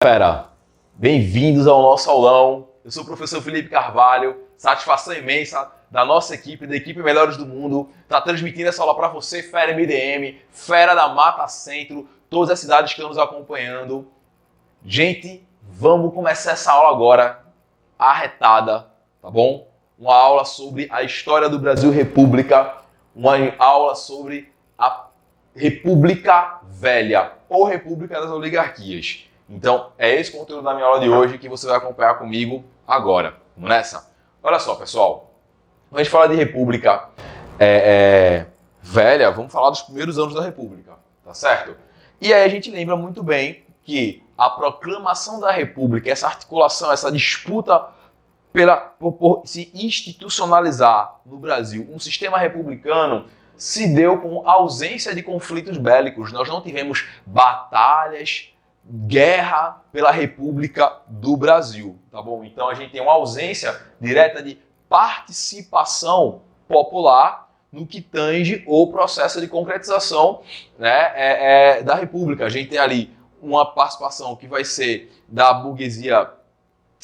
Galera, bem-vindos ao nosso aulão. Eu sou o professor Felipe Carvalho. Satisfação imensa da nossa equipe, da equipe Melhores do Mundo, tá transmitindo essa aula para você, fera MDM, fera da Mata Centro, todas as cidades que estão nos acompanhando. Gente, vamos começar essa aula agora, arretada, tá bom? Uma aula sobre a história do Brasil República, uma aula sobre a República Velha ou República das Oligarquias. Então, é esse o conteúdo da minha aula de hoje que você vai acompanhar comigo agora. Vamos nessa? Olha só, pessoal. Quando a gente fala de República Velha, vamos falar dos primeiros anos da República, tá certo? E aí a gente lembra muito bem que a proclamação da República, essa articulação, essa disputa por se institucionalizar no Brasil um sistema republicano se deu com ausência de conflitos bélicos. Nós não tivemos batalhas, guerra pela República do Brasil, tá bom? Então a gente tem uma ausência direta de participação popular no que tange o processo de concretização, né, da República. A gente tem ali uma participação que vai ser da burguesia,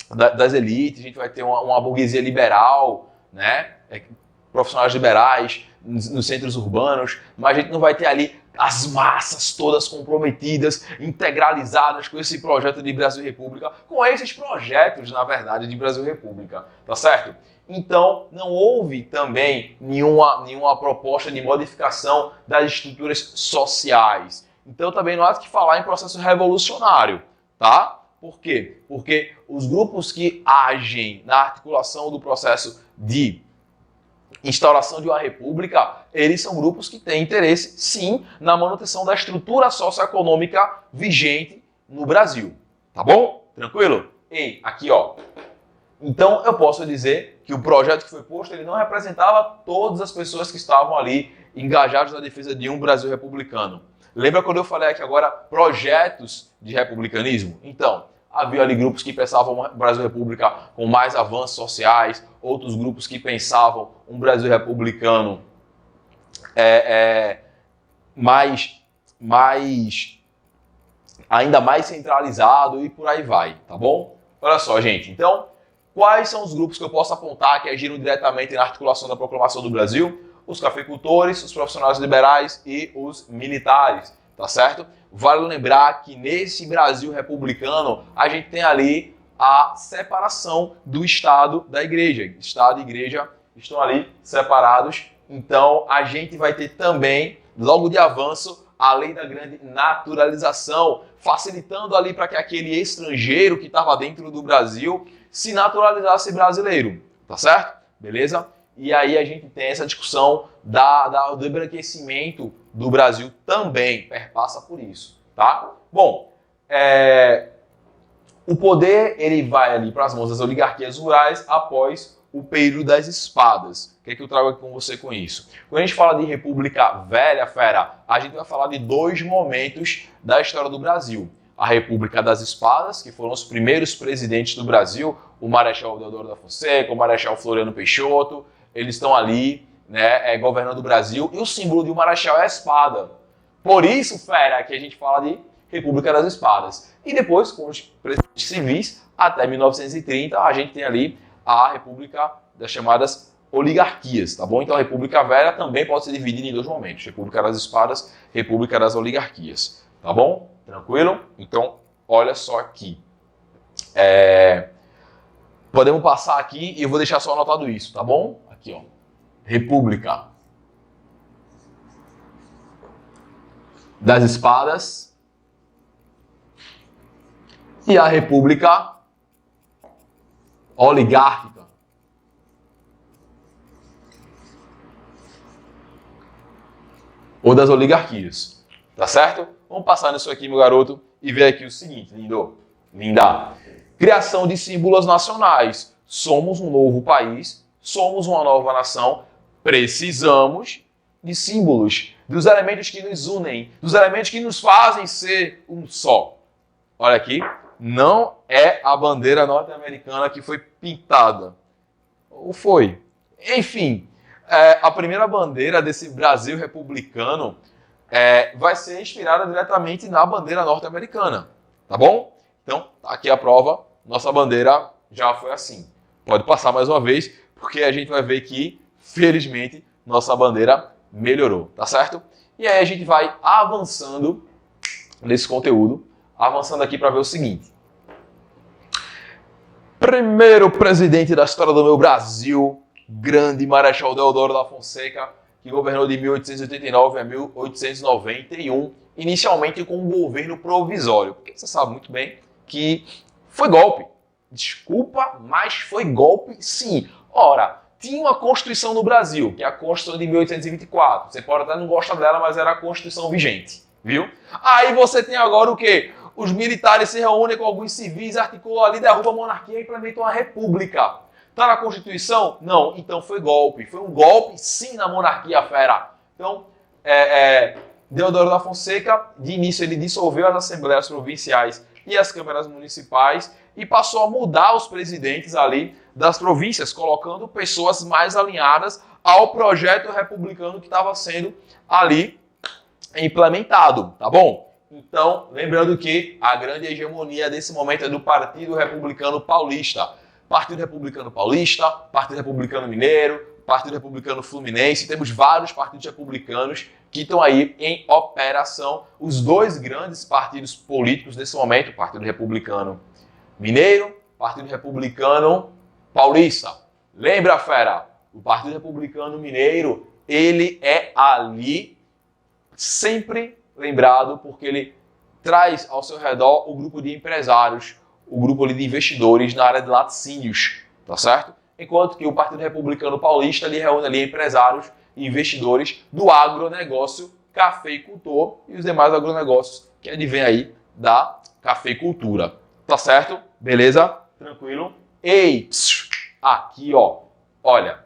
das elites, a gente vai ter uma burguesia liberal, né, profissionais liberais nos centros urbanos, mas a gente não vai ter ali as massas todas comprometidas, integralizadas com esse projeto de Brasil República, com esses projetos, na verdade, de Brasil República, tá certo? Então, não houve também nenhuma proposta de modificação das estruturas sociais. Então, também não há que falar em processo revolucionário, tá? Por quê? Porque os grupos que agem na articulação do processo de instauração de uma república, eles são grupos que têm interesse, sim, na manutenção da estrutura socioeconômica vigente no Brasil. Tá bom? Tranquilo? Ei, aqui ó. Então eu posso dizer que o projeto que foi posto, ele não representava todas as pessoas que estavam ali engajadas na defesa de um Brasil republicano. Lembra quando eu falei aqui agora projetos de republicanismo? Então, havia ali grupos que pensavam um Brasil República com mais avanços sociais, outros grupos que pensavam um Brasil republicano ainda mais centralizado e por aí vai, tá bom? Olha só, gente, então, quais são os grupos que eu posso apontar que agiram diretamente na articulação da proclamação do Brasil? Os cafeicultores, os profissionais liberais e os militares, tá certo? Vale lembrar que nesse Brasil republicano, a gente tem ali a separação do Estado da Igreja. Estado e Igreja estão ali separados. Então, a gente vai ter também, logo de avanço, a lei da grande naturalização, facilitando ali para que aquele estrangeiro que estava dentro do Brasil se naturalizasse brasileiro. Tá certo? Beleza? E aí a gente tem essa discussão do embranquecimento do Brasil também, perpassa por isso, tá? Bom, o poder ele vai ali para as mãos das oligarquias rurais após o período das espadas. O que é que eu trago aqui com você com isso? Quando a gente fala de República Velha, fera, a gente vai falar de dois momentos da história do Brasil. A República das Espadas, que foram os primeiros presidentes do Brasil, o Marechal Deodoro da Fonseca, o Marechal Floriano Peixoto, eles estão ali, né, governando o Brasil, e o símbolo de um marechal é a espada. Por isso, fera, que a gente fala de República das Espadas. E depois, com os presidentes civis, até 1930, a gente tem ali a República das chamadas oligarquias, tá bom? Então a República Velha também pode ser dividida em dois momentos, República das Espadas, República das Oligarquias, tá bom? Tranquilo? Então, olha só aqui. Podemos passar aqui e eu vou deixar só anotado isso, tá bom? Aqui, ó. República das Espadas e a República Oligárquica. Ou das oligarquias. Tá certo? Vamos passar nisso aqui, meu garoto, e ver aqui o seguinte, lindo. Linda. Criação de símbolos nacionais. Somos um novo país, somos uma nova nação, precisamos de símbolos, dos elementos que nos unem, dos elementos que nos fazem ser um só. Olha aqui, não é a bandeira norte-americana que foi pintada. Ou foi? Enfim, a primeira bandeira desse Brasil republicano vai ser inspirada diretamente na bandeira norte-americana, tá bom? Então, tá aqui a prova, nossa bandeira já foi assim. Pode passar mais uma vez, porque a gente vai ver que, felizmente, nossa bandeira melhorou, tá certo? E aí a gente vai avançando nesse conteúdo, avançando aqui para ver o seguinte. Primeiro presidente da história do meu Brasil, grande Marechal Deodoro da Fonseca, que governou de 1889 a 1891, inicialmente com um governo provisório. Porque você sabe muito bem que foi golpe. Desculpa, mas foi golpe sim. Ora, tinha uma Constituição no Brasil, que é a Constituição de 1824. Você pode até não gostar dela, mas era a Constituição vigente, viu? Aí você tem agora o quê? Os militares se reúnem com alguns civis, articulam ali, derrubam a monarquia e implementam a república. Está na Constituição? Não. Então foi golpe. Foi um golpe, sim, na monarquia, fera. Então, Deodoro da Fonseca, de início, ele dissolveu as assembleias provinciais e as câmaras municipais e passou a mudar os presidentes ali das províncias, colocando pessoas mais alinhadas ao projeto republicano que estava sendo ali implementado, tá bom? Então, lembrando que a grande hegemonia desse momento é do Partido Republicano Paulista. Partido Republicano Paulista, Partido Republicano Mineiro, Partido Republicano Fluminense. Temos vários partidos republicanos que estão aí em operação. Os dois grandes partidos políticos desse momento, o Partido Republicano Mineiro, Partido Republicano Paulista. Lembra, fera? O Partido Republicano Mineiro, ele é ali sempre lembrado porque ele traz ao seu redor o grupo de empresários, o grupo ali de investidores na área de laticínios, tá certo? Enquanto que o Partido Republicano Paulista ele reúne ali empresários e investidores do agronegócio cafeicultor e os demais agronegócios que advêm aí da cafeicultura. Tá certo? Beleza? Tranquilo? Ei, aqui ó, olha,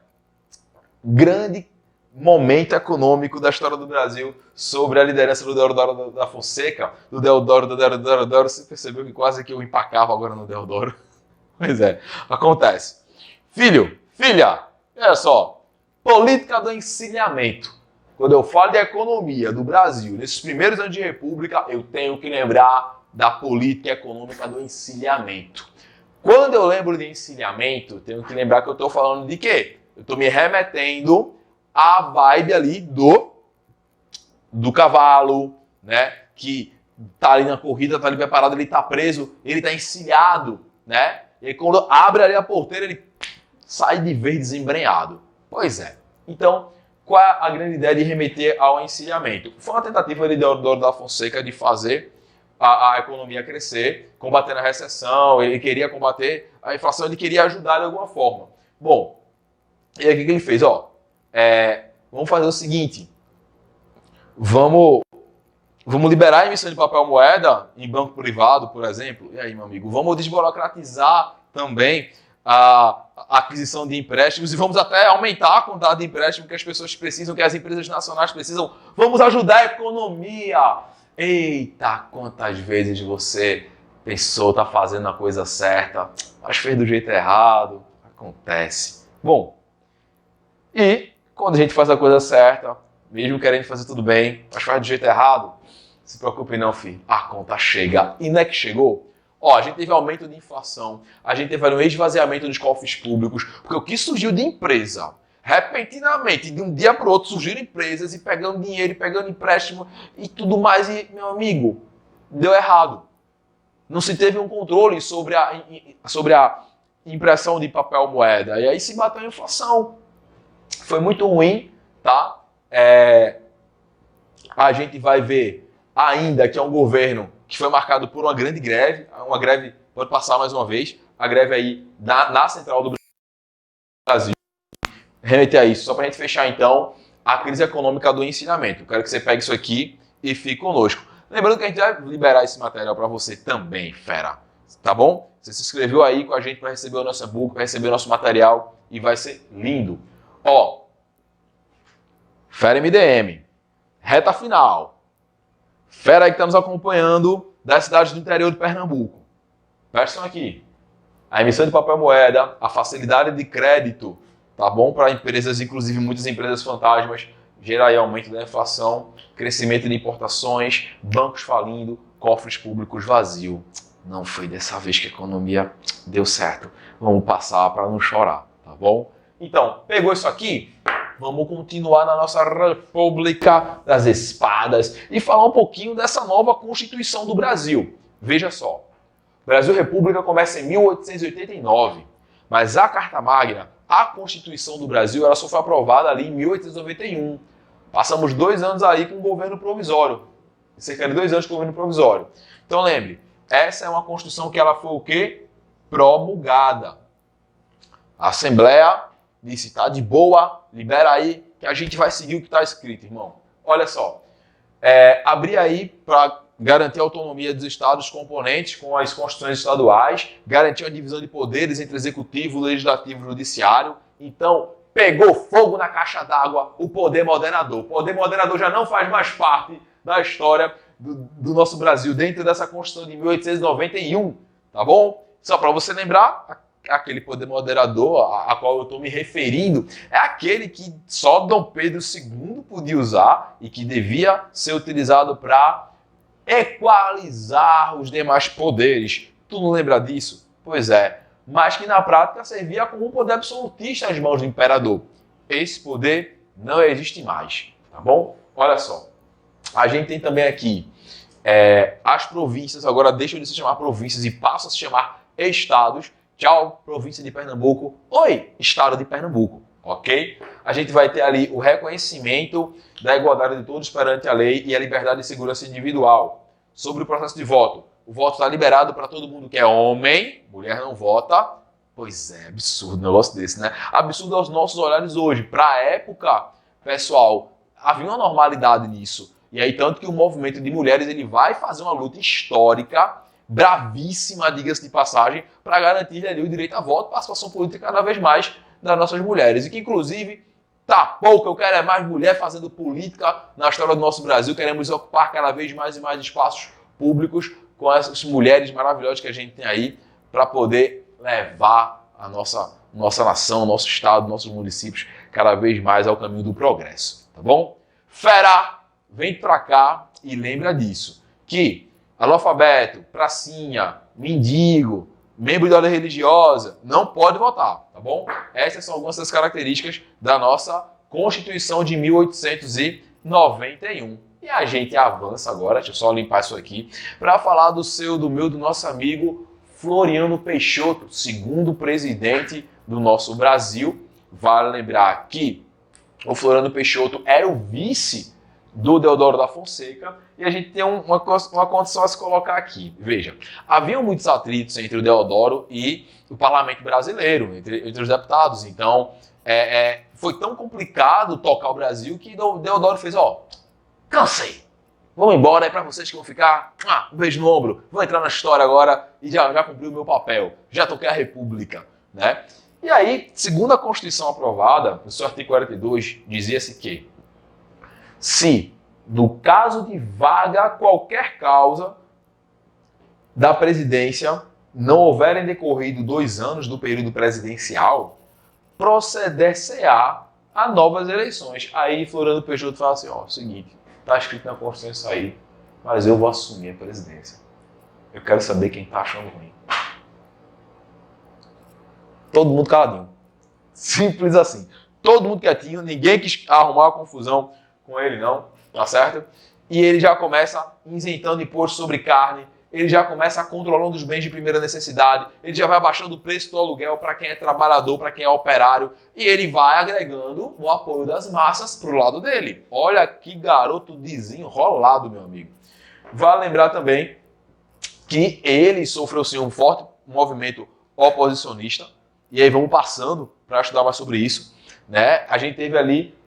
grande momento econômico da história do Brasil sobre a liderança do Deodoro da Fonseca, do Deodoro, você percebeu que quase que eu empacava agora no Deodoro? Pois é, acontece. Filho, filha, olha só, política do encilhamento. Quando eu falo de economia do Brasil, nesses primeiros anos de república, eu tenho que lembrar da política econômica do encilhamento. Quando eu lembro de encilhamento, tenho que lembrar que eu estou falando de quê? Eu estou me remetendo à vibe ali do cavalo, né? Que tá ali na corrida, tá ali preparado, ele tá preso, ele tá encilhado, né? E quando abre ali a porteira, ele sai de vez desembrenhado. Pois é. Então, qual é a grande ideia de remeter ao encilhamento? Foi uma tentativa de Deodoro da Fonseca de fazer a economia crescer, combater a recessão, ele queria combater a inflação, ele queria ajudar de alguma forma. Bom, e aí o que ele fez? Ó, vamos fazer o seguinte, vamos liberar a emissão de papel moeda em banco privado, por exemplo. E aí, meu amigo, vamos desburocratizar também a aquisição de empréstimos e vamos até aumentar a quantidade de empréstimo que as pessoas precisam, que as empresas nacionais precisam. Vamos ajudar a economia. Eita, quantas vezes você pensou tá fazendo a coisa certa, mas fez do jeito errado. Acontece. Bom, e quando a gente faz a coisa certa, mesmo querendo fazer tudo bem, mas faz do jeito errado, se preocupe não, filho, a conta chega. E não é que chegou? Ó, a gente teve aumento de inflação, a gente teve um esvaziamento dos cofres públicos, porque o que surgiu de empresa, repentinamente, de um dia para o outro, surgiram empresas e pegando dinheiro, e pegando empréstimo e tudo mais, e, meu amigo, deu errado. Não se teve um controle sobre a impressão de papel moeda, e aí se bateu a inflação. Foi muito ruim, tá? A gente vai ver ainda que é um governo que foi marcado por uma grande greve, uma greve, pode passar mais uma vez, a greve aí na Central do Brasil. Remeter a isso, só para a gente fechar então a crise econômica do ensinamento. Eu quero que você pegue isso aqui e fique conosco. Lembrando que a gente vai liberar esse material para você também, fera. Tá bom? Você se inscreveu aí com a gente para receber o nosso e-book, para receber o nosso material e vai ser lindo. Ó, Fera MDM, reta final. Fera aí que está nos acompanhando das cidades do interior de Pernambuco. Presta atenção aqui. A emissão de papel moeda, a facilidade de crédito, tá bom? Para empresas, inclusive muitas empresas fantasmas, gera aí aumento da inflação, crescimento de importações, bancos falindo, cofres públicos vazios. não foi dessa vez que a economia deu certo. Vamos passar para não chorar, tá bom? Então, pegou isso aqui? Vamos continuar na nossa República das Espadas e falar um pouquinho dessa nova Constituição do Brasil. Veja só, Brasil República começa em 1889, mas a Carta Magna, a Constituição do Brasil, ela só foi aprovada ali em 1891. Passamos 2 anos aí com o governo provisório, cerca de 2 anos com o governo provisório. Então lembre, essa é uma Constituição que ela foi o quê? Promulgada. A Assembleia disse, tá de boa, libera aí, que a gente vai seguir o que está escrito, irmão. Olha só, abrir aí para garantir a autonomia dos estados componentes com as constituições estaduais, garantir a divisão de poderes entre executivo, legislativo e judiciário. Então, pegou fogo na caixa d'água o poder moderador. O poder moderador já não faz mais parte da história do nosso Brasil dentro dessa Constituição de 1891, tá bom? Só para você lembrar, aquele poder moderador a qual eu estou me referindo é aquele que só Dom Pedro II podia usar e que devia ser utilizado para equalizar os demais poderes. Tu não lembra disso? Pois é. Mas que na prática servia como um poder absolutista nas mãos do imperador. Esse poder não existe mais, tá bom? Olha só. A gente tem também aqui as províncias, agora deixam de se chamar províncias e passam a se chamar estados. Tchau, província de Pernambuco. Oi, estado de Pernambuco, ok? A gente vai ter ali o reconhecimento da igualdade de todos perante a lei e a liberdade e segurança individual. Sobre o processo de voto, o voto está liberado para todo mundo que é homem, mulher não vota. Pois é, absurdo um negócio desse, né? Absurdo aos nossos olhares hoje. Para a época, pessoal, havia uma normalidade nisso. E aí, tanto que o movimento de mulheres ele vai fazer uma luta histórica, bravíssima, diga-se de passagem, para garantir ali o direito a voto, participação política cada vez mais das nossas mulheres. E que, inclusive, tá pouco, eu quero é mais mulher fazendo política na história do nosso Brasil, queremos ocupar cada vez mais e mais espaços públicos com essas mulheres maravilhosas que a gente tem aí para poder levar a nossa nação, nosso estado, nossos municípios cada vez mais ao caminho do progresso, tá bom? Fera, vem pra cá e lembra disso, que analfabeto, pracinha, mendigo, membro da ordem religiosa, não pode votar, tá bom? Essas são algumas das características da nossa Constituição de 1891. E a gente avança agora, deixa eu só limpar isso aqui, para falar do nosso amigo Floriano Peixoto, segundo presidente do nosso Brasil. Vale lembrar que o Floriano Peixoto era o vice do Deodoro da Fonseca, e a gente tem uma condição a se colocar aqui. Veja, haviam muitos atritos entre o Deodoro e o parlamento brasileiro, entre os deputados. Então, foi tão complicado tocar o Brasil que o Deodoro fez, cansei, vamos embora, é para vocês que vão ficar, um beijo no ombro, vou entrar na história agora e já cumpri o meu papel, já toquei a República, né? E aí, segundo a Constituição aprovada, no seu artigo 42, dizia-se que se, no caso de vaga qualquer causa da presidência, não houverem decorrido 2 anos do período presidencial, proceder-se-á a novas eleições. Aí Floriano Peixoto fala assim, seguinte, está escrito na Constituição isso aí, mas eu vou assumir a presidência. Eu quero saber quem está achando ruim. Todo mundo caladinho. Simples assim. Todo mundo quietinho, ninguém quis arrumar uma confusão com ele não, tá certo? E ele já começa isentando imposto sobre carne, ele já começa controlando os bens de primeira necessidade, ele já vai abaixando o preço do aluguel para quem é trabalhador, para quem é operário, e ele vai agregando o apoio das massas pro lado dele. Olha que garoto desenrolado, meu amigo. Vale lembrar também que ele sofreu sim um forte movimento oposicionista, e aí vamos passando para estudar mais sobre isso, né? A gente teve ali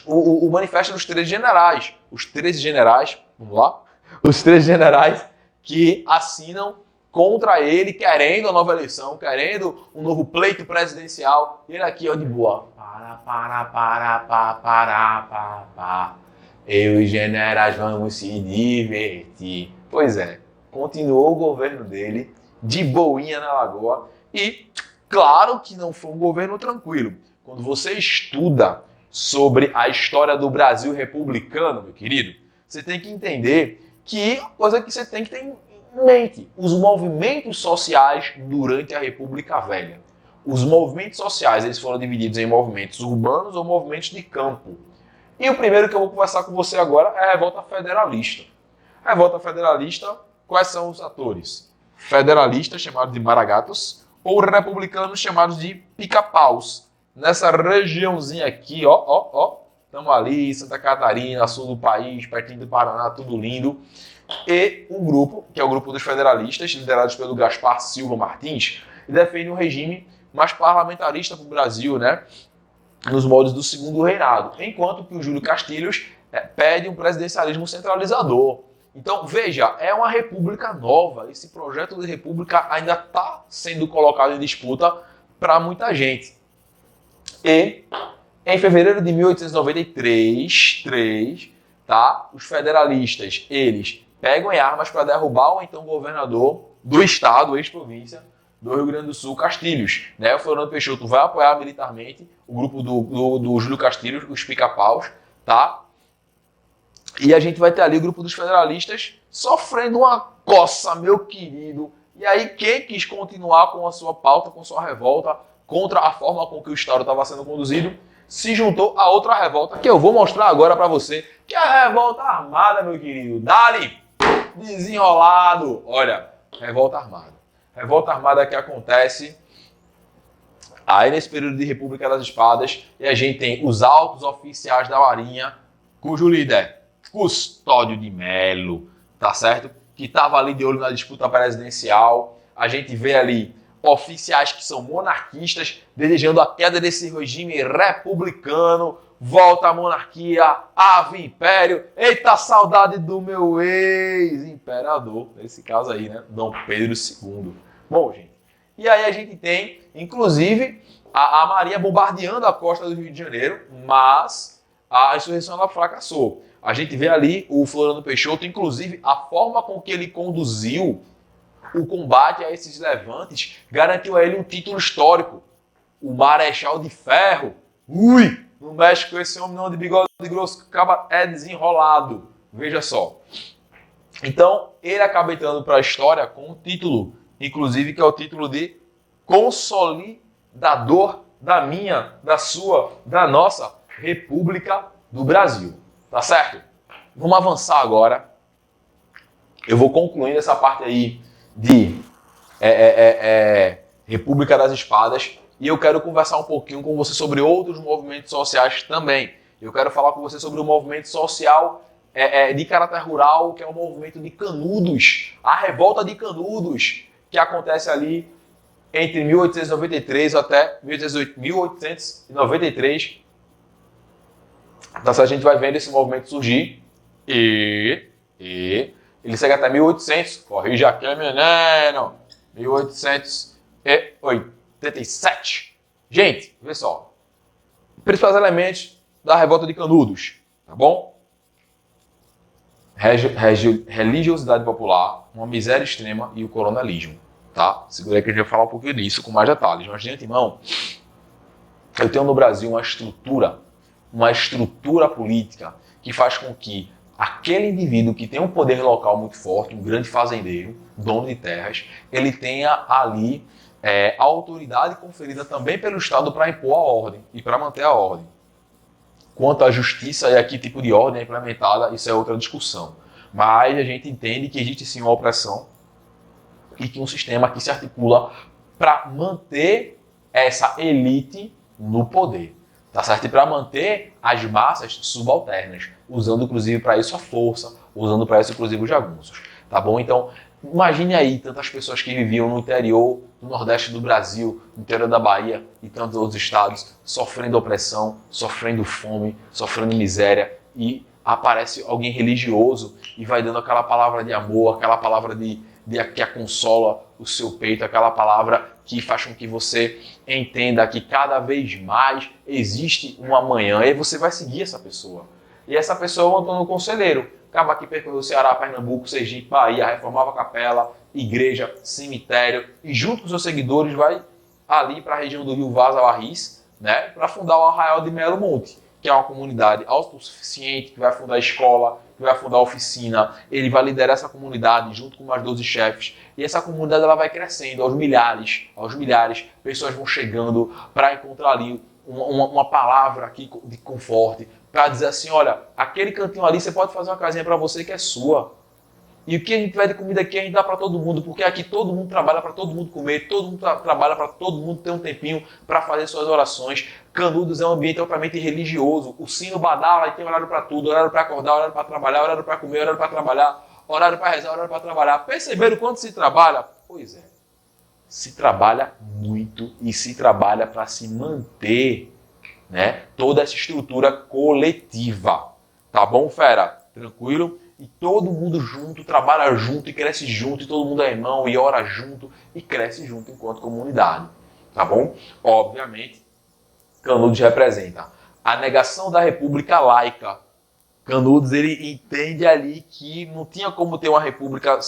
o manifesto dos 13 generais. Os 13 generais, vamos lá? Os 13 generais que assinam contra ele, querendo a nova eleição, querendo um novo pleito presidencial. E ele aqui, de boa. Eu e os generais vamos se divertir. Pois é, continuou o governo dele, de boinha na lagoa. E claro que não foi um governo tranquilo. Quando você estuda sobre a história do Brasil republicano, meu querido, você tem que entender que a coisa que você tem que ter em Mente, os movimentos sociais durante a República Velha. Os movimentos sociais, eles foram divididos em movimentos urbanos ou movimentos de campo. E o primeiro que eu vou conversar com você agora é a Revolta Federalista. A Revolta Federalista, quais são os atores? Federalistas, chamados de maragatos, ou republicanos, chamados de pica-paus. Nessa regiãozinha aqui, estamos ali, Santa Catarina, sul do país, pertinho do Paraná, tudo lindo. E um grupo, que é o grupo dos federalistas, liderados pelo Gaspar Silva Martins, defende um regime mais parlamentarista para o Brasil, né? Nos moldes do segundo reinado, enquanto que o Júlio Castilhos pede um presidencialismo centralizador. Então, veja, é uma república nova. Esse projeto de república ainda está sendo colocado em disputa para muita gente. E, em fevereiro de 1893, os federalistas, eles pegam em armas para derrubar o então governador do estado, ex-província, do Rio Grande do Sul, Castilhos. Né? O Floriano Peixoto vai apoiar militarmente o grupo do Júlio Castilhos, os pica-paus, tá? E a gente vai ter ali o grupo dos federalistas sofrendo uma coça, meu querido. E aí quem quis continuar com a sua pauta, com a sua revolta contra a forma com que o Estado estava sendo conduzido, se juntou a outra revolta que eu vou mostrar agora para você, que é a revolta armada, meu querido. Dali, desenrolado. Olha, revolta armada. Revolta armada que acontece aí nesse período de República das Espadas, e a gente tem os altos oficiais da Marinha, cujo líder, Custódio de Melo, tá certo? Que estava ali de olho na disputa presidencial. A gente vê ali oficiais que são monarquistas, desejando a queda desse regime republicano, volta a monarquia, ave império, eita saudade do meu ex-imperador, nesse caso aí, né, Dom Pedro II. Bom, gente, e aí a gente tem, inclusive, a Marinha bombardeando a costa do Rio de Janeiro, mas a insurreição ela fracassou. A gente vê ali o Floriano Peixoto, inclusive, a forma com que ele conduziu o combate a esses levantes garantiu a ele um título histórico. O Marechal de Ferro. Ui! Não mexe com esse homem não, de bigode grosso, que acaba é desenrolado. Veja só. Então, ele acaba entrando para a história com um título, inclusive, que é o título de Consolidador da minha, da sua, da nossa República do Brasil. Tá certo? Vamos avançar agora. Eu vou concluindo essa parte aí de República das Espadas, e eu quero conversar um pouquinho com você sobre outros movimentos sociais também. Eu quero falar com você sobre o movimento social de caráter rural, que é o movimento de Canudos, a revolta de Canudos, que acontece ali entre 1893 até 1893. Então, a gente vai vendo esse movimento surgir e ele segue até 1800, corrija aqui, menino, 1887. Gente, vê só. Principais elementos da revolta de Canudos, tá bom? Religiosidade popular, uma miséria extrema e o coronelismo, tá? Segura aí que a gente vai falar um pouquinho disso com mais detalhes. Mas, de antemão, eu tenho no Brasil uma estrutura política que faz com que aquele indivíduo que tem um poder local muito forte, um grande fazendeiro, dono de terras, ele tenha ali a autoridade conferida também pelo Estado para impor a ordem e para manter a ordem. Quanto à justiça e a que tipo de ordem é implementada, isso é outra discussão. Mas a gente entende que existe sim uma opressão e que um sistema que se articula para manter essa elite no poder. Tá certo? E para manter as massas subalternas, usando inclusive para isso a força, usando para isso inclusive os jagunços. Tá bom? Então, imagine aí tantas pessoas que viviam no interior, no nordeste do Brasil, no interior da Bahia e tantos outros estados, sofrendo opressão, sofrendo fome, sofrendo miséria, e aparece alguém religioso e vai dando aquela palavra de amor, aquela palavra que a consola o seu peito, aquela palavra que faz com que você entenda que cada vez mais existe um amanhã, e você vai seguir essa pessoa. E essa pessoa é o Antônio Conselheiro, acaba aqui percorreu Ceará, Pernambuco, Sergipe, Bahia, reformava capela, igreja, cemitério, e junto com seus seguidores vai ali para a região do Rio Vaza Barris, né, para fundar o Arraial de Melo Monte, que é uma comunidade autossuficiente, que vai fundar escola, que vai fundar oficina, ele vai liderar essa comunidade junto com mais 12 chefes, e essa comunidade ela vai crescendo aos milhares, pessoas vão chegando para encontrar ali uma palavra aqui de conforto, para dizer assim, olha, aquele cantinho ali você pode fazer uma casinha para você que é sua. E o que a gente tiver de comida aqui, a gente dá para todo mundo, porque aqui todo mundo trabalha para todo mundo comer, todo mundo trabalha para todo mundo ter um tempinho para fazer suas orações. Canudos é um ambiente altamente religioso. O sino badala e tem horário para tudo, horário para acordar, horário para trabalhar, horário para comer, horário para trabalhar, horário para rezar, horário para trabalhar. Perceberam quanto se trabalha? Pois é, se trabalha muito e se trabalha para se manter, né, toda essa estrutura coletiva. Tá bom, fera? Tranquilo? E todo mundo junto, trabalha junto e cresce junto, e todo mundo é irmão e ora junto e cresce junto enquanto comunidade. Tá bom? Obviamente, Canudos representa a negação da república laica. Canudos, ele entende ali que não tinha como ter uma república,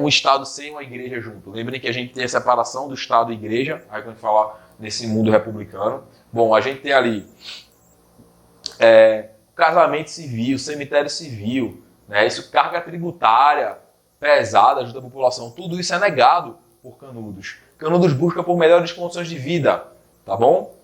um Estado sem uma igreja junto. Lembrem que a gente tem a separação do Estado e igreja, aí quando a gente fala nesse mundo republicano. Bom, a gente tem ali casamento civil, cemitério civil, né? Isso, carga tributária pesada junto à população, tudo isso é negado por Canudos. Canudos busca por melhores condições de vida, tá bom?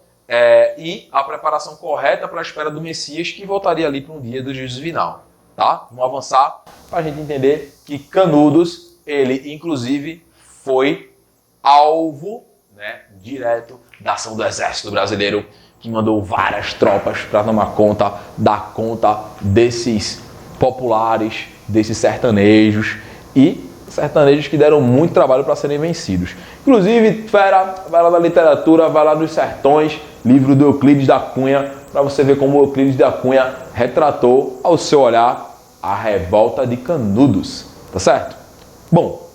E a preparação correta para a espera do Messias, que voltaria ali para um dia do juízo final, tá? Vamos avançar para a gente entender que Canudos, ele inclusive foi alvo, né, direto da ação do Exército Brasileiro, que mandou várias tropas para tomar conta, dar conta desses populares, desses sertanejos, e sertanejos que deram muito trabalho para serem vencidos. Inclusive, fera, vai lá na literatura, vai lá nos sertões, livro do Euclides da Cunha, para você ver como o Euclides da Cunha retratou ao seu olhar a revolta de Canudos, tá certo? Bom,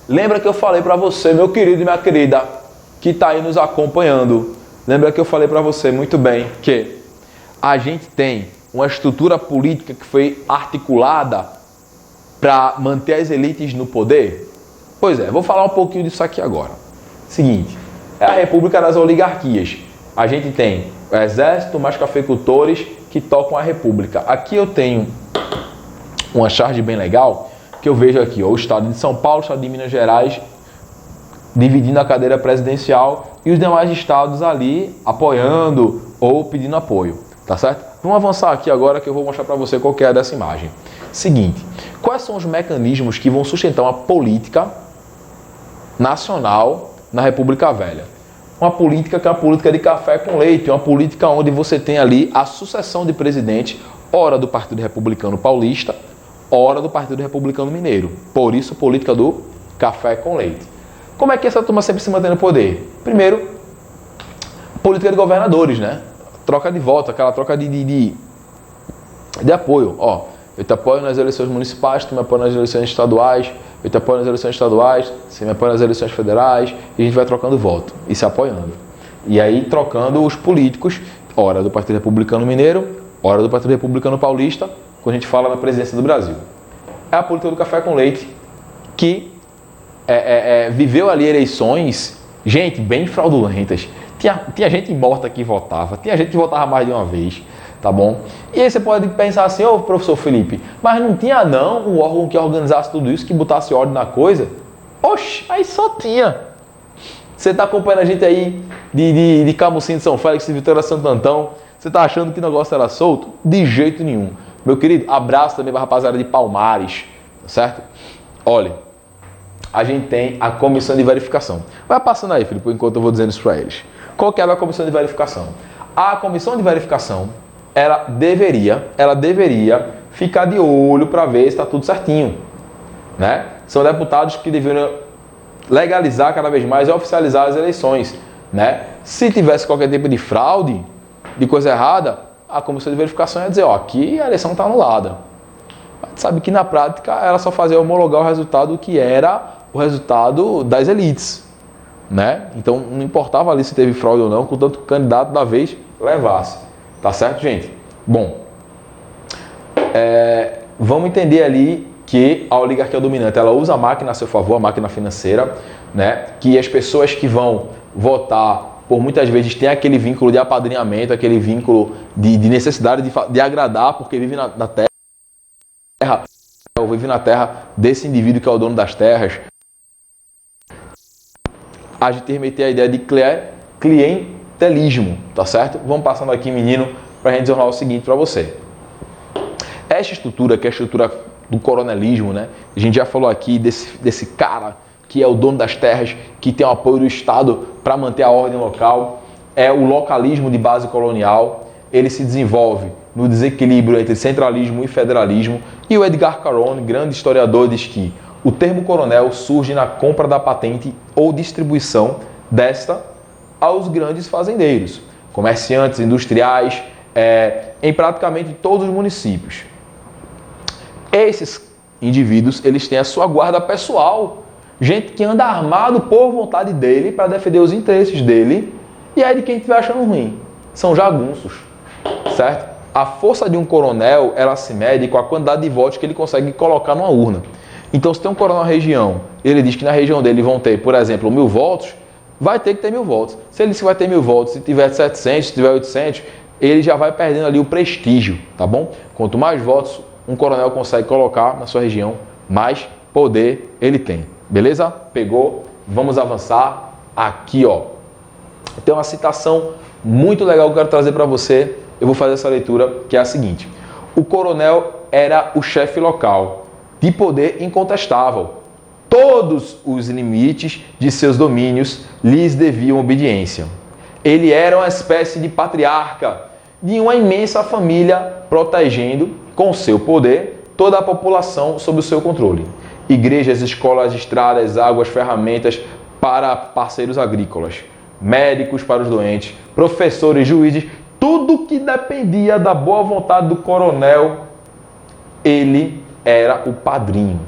lembra que eu falei para você, meu querido e minha querida, que está aí nos acompanhando. Lembra que eu falei para você muito bem que a gente tem uma estrutura política que foi articulada para manter as elites no poder? Pois é, vou falar um pouquinho disso aqui agora. Seguinte, é a República das Oligarquias. A gente tem o Exército, mais cafeicultores que tocam a República. Aqui eu tenho uma charge bem legal que eu vejo aqui, ó, o Estado de São Paulo, o Estado de Minas Gerais, dividindo a cadeira presidencial e os demais estados ali apoiando ou pedindo apoio, tá certo? Vamos avançar aqui agora que eu vou mostrar para você qual que é dessa imagem. Seguinte, quais são os mecanismos que vão sustentar uma política nacional na República Velha? Uma política que é uma política de café com leite, uma política onde você tem ali a sucessão de presidente, ora do Partido Republicano Paulista, ora do Partido Republicano Mineiro. Por isso, política do café com leite. Como é que essa turma sempre se mantém no poder? Primeiro, política de governadores, né? Troca de voto, aquela troca de apoio. Ó, eu te apoio nas eleições municipais, tu me apoia nas eleições estaduais, eu te apoio nas eleições estaduais, você me apoia nas eleições federais, e a gente vai trocando voto e se apoiando. E aí trocando os políticos, ora do Partido Republicano Mineiro, ora do Partido Republicano Paulista, quando a gente fala na presidência do Brasil. É a política do café com leite que viveu ali eleições, gente, bem fraudulentas. Tinha gente morta que votava, tinha gente que votava mais de uma vez, tá bom? E aí você pode pensar assim, ô professor Felipe, mas não tinha não um órgão que organizasse tudo isso, que botasse ordem na coisa? Oxe, aí só tinha. Você tá acompanhando a gente aí de Camusim de São Félix, de Vitória Santo Antão, você tá achando que o negócio era solto? De jeito nenhum. Meu querido, abraço também pra rapaziada de Palmares, tá certo? Olha, a gente tem a comissão de verificação. Vai passando aí, Felipe, enquanto eu vou dizendo isso para eles. Qual que é a comissão de verificação? A comissão de verificação, ela deveria ficar de olho para ver se está tudo certinho, né? São deputados que deveriam legalizar cada vez mais e oficializar as eleições, né? Se tivesse qualquer tipo de fraude, de coisa errada, a comissão de verificação ia dizer, ó, aqui a eleição está anulada. A gente sabe que na prática ela só fazia homologar o resultado que era o resultado das elites, né? Então não importava ali se teve fraude ou não, contanto que o candidato da vez levasse. Tá certo, gente? Bom, vamos entender ali que a oligarquia dominante, ela usa a máquina a seu favor, a máquina financeira, né? Que as pessoas que vão votar por muitas vezes tem aquele vínculo de apadrinhamento, aquele vínculo de necessidade de agradar, porque vive na terra, ou vive na terra desse indivíduo que é o dono das terras. A gente remeter a ideia de clientelismo, tá certo? Vamos passando aqui, menino, para a gente desenrolar o seguinte para você. Esta estrutura, que é a estrutura do coronelismo, né? A gente já falou aqui desse cara que é o dono das terras, que tem o apoio do Estado para manter a ordem local. É o localismo de base colonial. Ele se desenvolve no desequilíbrio entre centralismo e federalismo. E o Edgar Caron, grande historiador, diz que o termo coronel surge na compra da patente ou distribuição desta aos grandes fazendeiros, comerciantes, industriais, em praticamente todos os municípios. Esses indivíduos, eles têm a sua guarda pessoal, gente que anda armado por vontade dele para defender os interesses dele, e aí de quem estiver achando ruim. São jagunços, certo? A força de um coronel, ela se mede com a quantidade de votos que ele consegue colocar numa urna. Então, se tem um coronel na região, ele diz que na região dele vão ter, por exemplo, 1000 votos, vai ter que ter 1000 votos. Se ele disse que vai ter 1000 votos, se tiver 700, se tiver 800, ele já vai perdendo ali o prestígio, tá bom? Quanto mais votos um coronel consegue colocar na sua região, mais poder ele tem. Beleza? Pegou? Vamos avançar. Aqui, ó. Tem uma citação muito legal que eu quero trazer para você. Eu vou fazer essa leitura, que é a seguinte. O coronel era o chefe local, de poder incontestável. Todos os limites de seus domínios lhes deviam obediência. Ele era uma espécie de patriarca de uma imensa família, protegendo, com seu poder, toda a população sob o seu controle. Igrejas, escolas, estradas, águas, ferramentas para parceiros agrícolas, médicos para os doentes, professores, juízes, tudo que dependia da boa vontade do coronel, ele era o padrinho,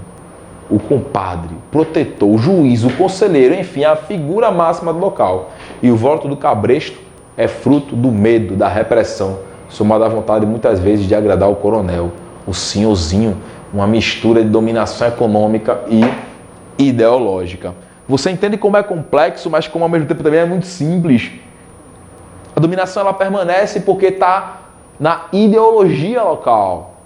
o compadre, o protetor, o juiz, o conselheiro, enfim, a figura máxima do local. E o voto do cabresto é fruto do medo, da repressão, somado à vontade muitas vezes de agradar o coronel, o senhorzinho, uma mistura de dominação econômica e ideológica. Você entende como é complexo, mas como ao mesmo tempo também é muito simples. A dominação ela permanece porque está na ideologia local.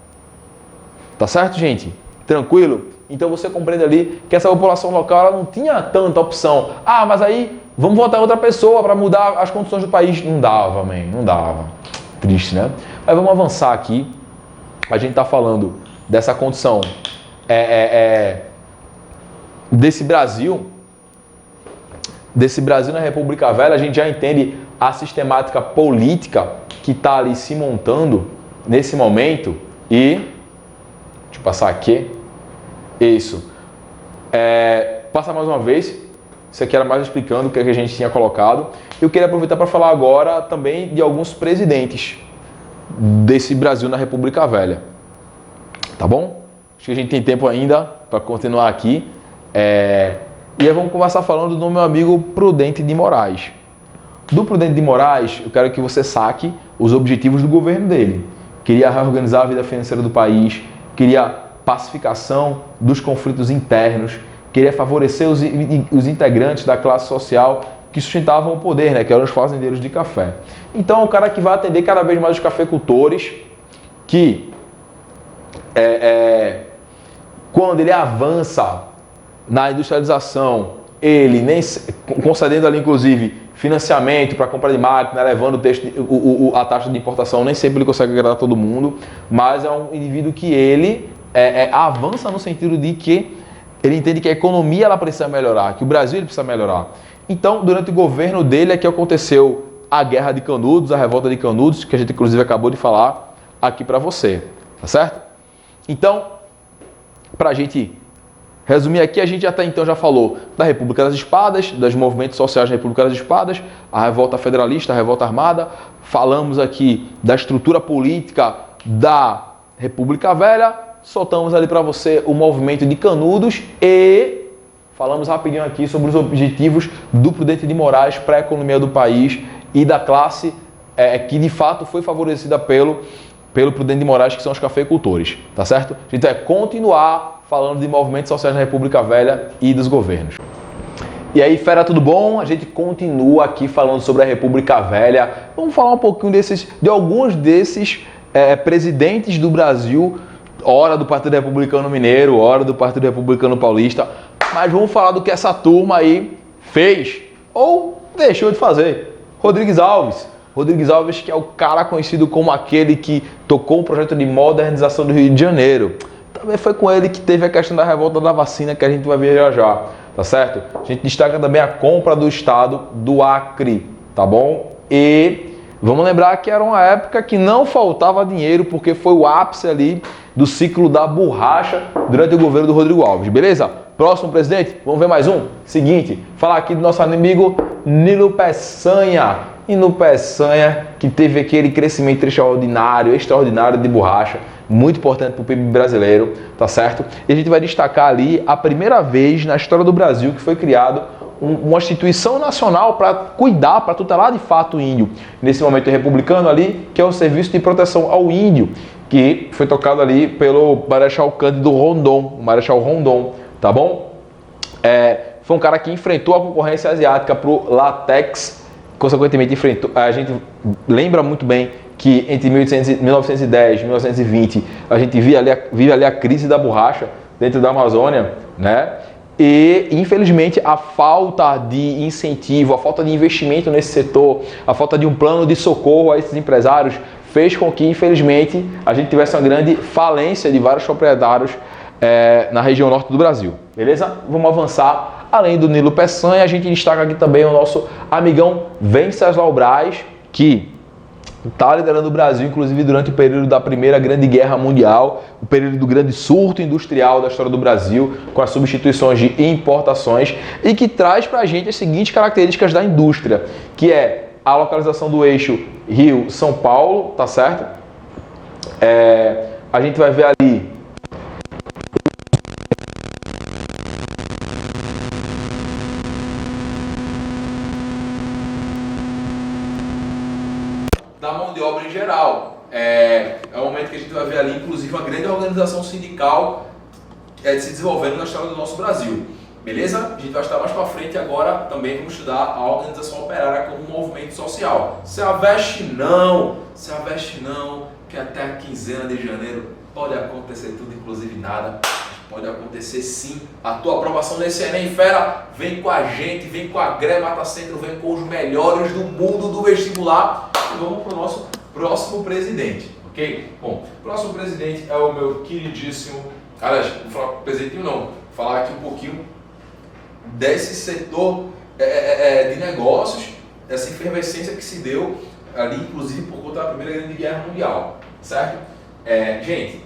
Tá certo, gente? Tranquilo? Então você compreende ali que essa população local ela não tinha tanta opção. Ah, mas aí vamos votar outra pessoa para mudar as condições do país. Não dava, man, não dava. Triste, né? Mas vamos avançar aqui. A gente está falando dessa condição desse Brasil na República Velha. A gente já entende a sistemática política que está ali se montando nesse momento. E deixa eu passar aqui. Isso. Passa mais uma vez. Isso aqui era mais explicando o que a gente tinha colocado. Eu queria aproveitar para falar agora também de alguns presidentes desse Brasil na República Velha. Tá bom? Acho que a gente tem tempo ainda para continuar aqui. E aí vamos começar falando do meu amigo Prudente de Moraes. Do Prudente de Moraes, eu quero que você saque os objetivos do governo dele. Queria reorganizar a vida financeira do país, queria pacificação dos conflitos internos, queria favorecer os integrantes da classe social que sustentavam o poder, né, que eram os fazendeiros de café. Então, o cara que vai atender cada vez mais os cafeicultores, que quando ele avança na industrialização, ele nem concedendo ali, inclusive, financiamento para compra de máquina, levando a taxa de importação, nem sempre ele consegue agradar todo mundo, mas é um indivíduo que ele avança no sentido de que ele entende que a economia ela precisa melhorar, que o Brasil ele precisa melhorar. Então, durante o governo dele é que aconteceu a Guerra de Canudos, a Revolta de Canudos, que a gente inclusive acabou de falar aqui para você, tá certo? Então, para a gente resumir aqui, a gente até então já falou da República das Espadas, dos movimentos sociais da República das Espadas, a Revolta Federalista, a Revolta Armada, falamos aqui da estrutura política da República Velha, soltamos ali para você o movimento de Canudos e falamos rapidinho aqui sobre os objetivos do Prudente de Moraes para a economia do país e da classe que de fato foi favorecida pelo Prudente de Moraes, que são os cafeicultores, tá certo? A gente vai continuar falando de movimentos sociais na República Velha e dos governos. E aí, fera, tudo bom? A gente continua aqui falando sobre a República Velha. Vamos falar um pouquinho de alguns desses presidentes do Brasil, hora do Partido Republicano Mineiro, hora do Partido Republicano Paulista, mas vamos falar do que essa turma aí fez ou deixou de fazer. Rodrigues Alves, que é o cara conhecido como aquele que tocou um projeto de modernização do Rio de Janeiro. Também foi com ele que teve a questão da revolta da vacina, que a gente vai ver já já, tá certo? A gente destaca também a compra do estado do Acre, tá bom? E vamos lembrar que era uma época que não faltava dinheiro, porque foi o ápice ali do ciclo da borracha durante o governo do Rodrigo Alves, beleza? Próximo presidente, vamos ver mais um? Seguinte, falar aqui do nosso amigo Nilo Peçanha. E no Peçanha, que teve aquele crescimento extraordinário de borracha, muito importante para o PIB brasileiro, tá certo? E a gente vai destacar ali a primeira vez na história do Brasil que foi criado uma instituição nacional para cuidar, para tutelar de fato o índio. Nesse momento republicano ali, que é o Serviço de Proteção ao Índio, que foi tocado ali pelo Marechal Cândido Rondon, o Marechal Rondon, tá bom? Foi um cara que enfrentou a concorrência asiática pro látex, consequentemente enfrentou, a gente lembra muito bem que entre 1910 e 1920 a gente vive ali a crise da borracha dentro da Amazônia, né? E infelizmente a falta de incentivo, a falta de investimento nesse setor, a falta de um plano de socorro a esses empresários fez com que infelizmente a gente tivesse uma grande falência de vários proprietários na região norte do Brasil, beleza? Vamos avançar. Além do Nilo Peçanha, a gente destaca aqui também o nosso amigão Venceslau Braz, que está liderando o Brasil, inclusive durante o período da Primeira Grande Guerra Mundial, o período do grande surto industrial da história do Brasil, com as substituições de importações, e que traz para a gente as seguintes características da indústria, que é a localização do eixo Rio-São Paulo, tá certo? A gente vai ver ali da mão de obra em geral. É um momento que a gente vai ver ali, inclusive, uma grande organização sindical se desenvolvendo na história do nosso Brasil. Beleza? A gente vai estudar mais para frente. Agora também vamos estudar a organização operária como um movimento social. Se aveste não, que até a quinzena de janeiro pode acontecer tudo, inclusive nada. Pode acontecer sim. A tua aprovação nesse Enem, fera, vem com a gente, vem com a Gré Mata Centro, vem com os melhores do mundo do vestibular. E vamos para o nosso próximo presidente, ok? Bom, o próximo presidente é o meu queridíssimo... Aliás, vou falar presidente não, vou falar aqui um pouquinho desse setor de negócios, dessa efervescência que se deu ali, inclusive por conta da Primeira Grande Guerra Mundial, certo? Gente,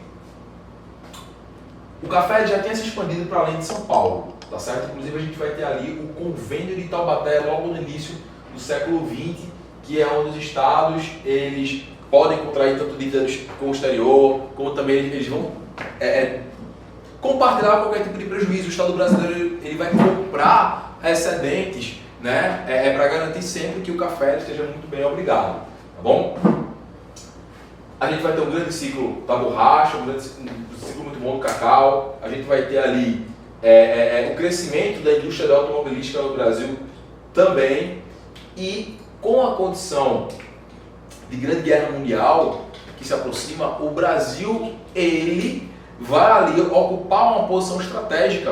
o café já tinha se expandido para além de São Paulo, tá certo? Inclusive a gente vai ter ali o convênio de Taubaté logo no início do século XX, que é onde os estados eles podem contrair tanto dívidas com o exterior, como também eles vão compartilhar qualquer tipo de prejuízo. O Estado brasileiro ele vai comprar excedentes, né? Para garantir sempre que o café esteja muito bem obrigado, tá bom? A gente vai ter um grande ciclo da borracha, um grande ciclo muito bom do cacau. A gente vai ter ali o crescimento da indústria da automobilística no Brasil também. E com a condição de Grande Guerra Mundial que se aproxima, o Brasil ele vai ali ocupar uma posição estratégica,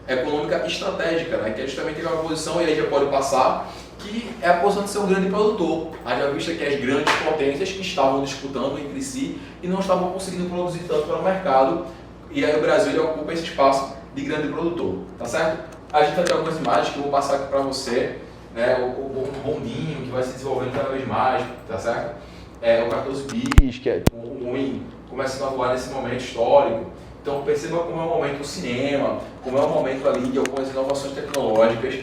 econômica estratégica, né? Que é justamente aquela posição, e aí já pode passar, que é a posição de ser um grande produtor. Haja vista que as grandes potências estavam disputando entre si e não estavam conseguindo produzir tanto para o mercado, e aí o Brasil ele ocupa esse espaço de grande produtor, tá certo? A gente vai ter algumas imagens que eu vou passar aqui para você, né? O bondinho que vai se desenvolvendo cada vez mais, tá certo? O 14 bis, que é ruim, começando a atuar nesse momento histórico. Então perceba como é o momento do cinema, como é o momento ali de algumas inovações tecnológicas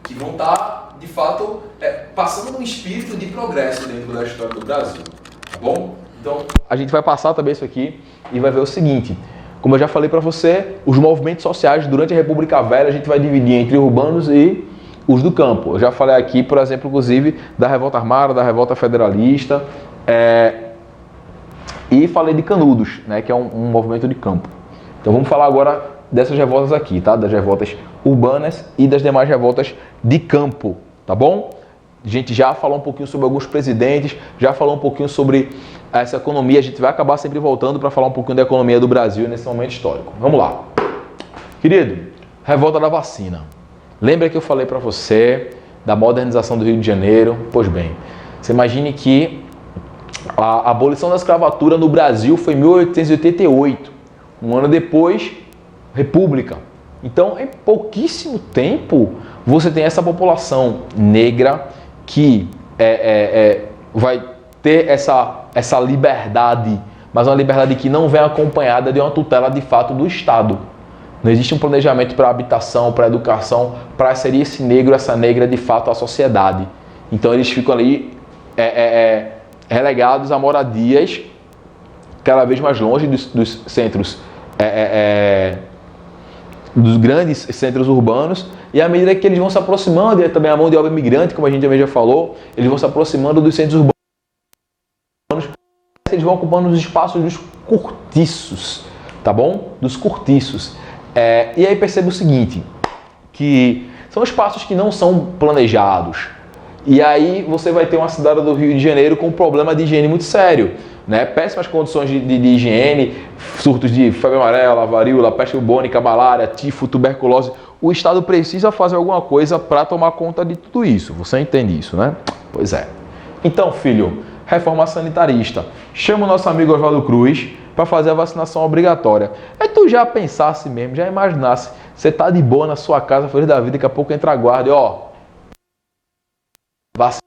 que vão estar, de fato, passando um espírito de progresso dentro da história do Brasil, tá bom? Então a gente vai passar também isso aqui e vai ver o seguinte: como eu já falei para você, os movimentos sociais durante a República Velha a gente vai dividir entre urbanos e os do campo. Eu já falei aqui, por exemplo, inclusive, da Revolta Armada, da Revolta Federalista, e falei de Canudos, né, que é um movimento de campo. Então vamos falar agora dessas revoltas aqui, tá? Das revoltas urbanas e das demais revoltas de campo, tá bom? A gente já falou um pouquinho sobre alguns presidentes, já falou um pouquinho sobre essa economia. A gente vai acabar sempre voltando para falar um pouquinho da economia do Brasil nesse momento histórico. Vamos lá. Querido, revolta da vacina. Lembra que eu falei para você da modernização do Rio de Janeiro? Pois bem, você imagine que a abolição da escravatura no Brasil foi em 1888. Um ano depois, república. Então, em pouquíssimo tempo, você tem essa população negra que vai ter essa liberdade, mas uma liberdade que não vem acompanhada de uma tutela de fato do Estado. Não existe um planejamento para a habitação, para a educação, para inserir esse negro, essa negra de fato à sociedade. Então eles ficam ali relegados a moradias cada vez mais longe dos centros, dos grandes centros urbanos, e à medida que eles vão se aproximando, e também a mão de obra imigrante, como a gente também já falou, eles vão se aproximando dos centros urbanos, eles vão ocupando os espaços dos cortiços, tá bom? Dos cortiços. E aí perceba o seguinte, que são espaços que não são planejados. E aí você vai ter uma cidade do Rio de Janeiro com um problema de higiene muito sério, né? Péssimas condições de higiene, surtos de febre amarela, varíola, peste bubônica, malária, tifo, tuberculose. O Estado precisa fazer alguma coisa para tomar conta de tudo isso. Você entende isso, né? Pois é. Então, filho, reforma sanitarista. Chama o nosso amigo Oswaldo Cruz para fazer a vacinação obrigatória. Aí tu já pensasse mesmo, já imaginasse, você tá de boa na sua casa, feliz da vida, daqui a pouco entra a guarda e vacina.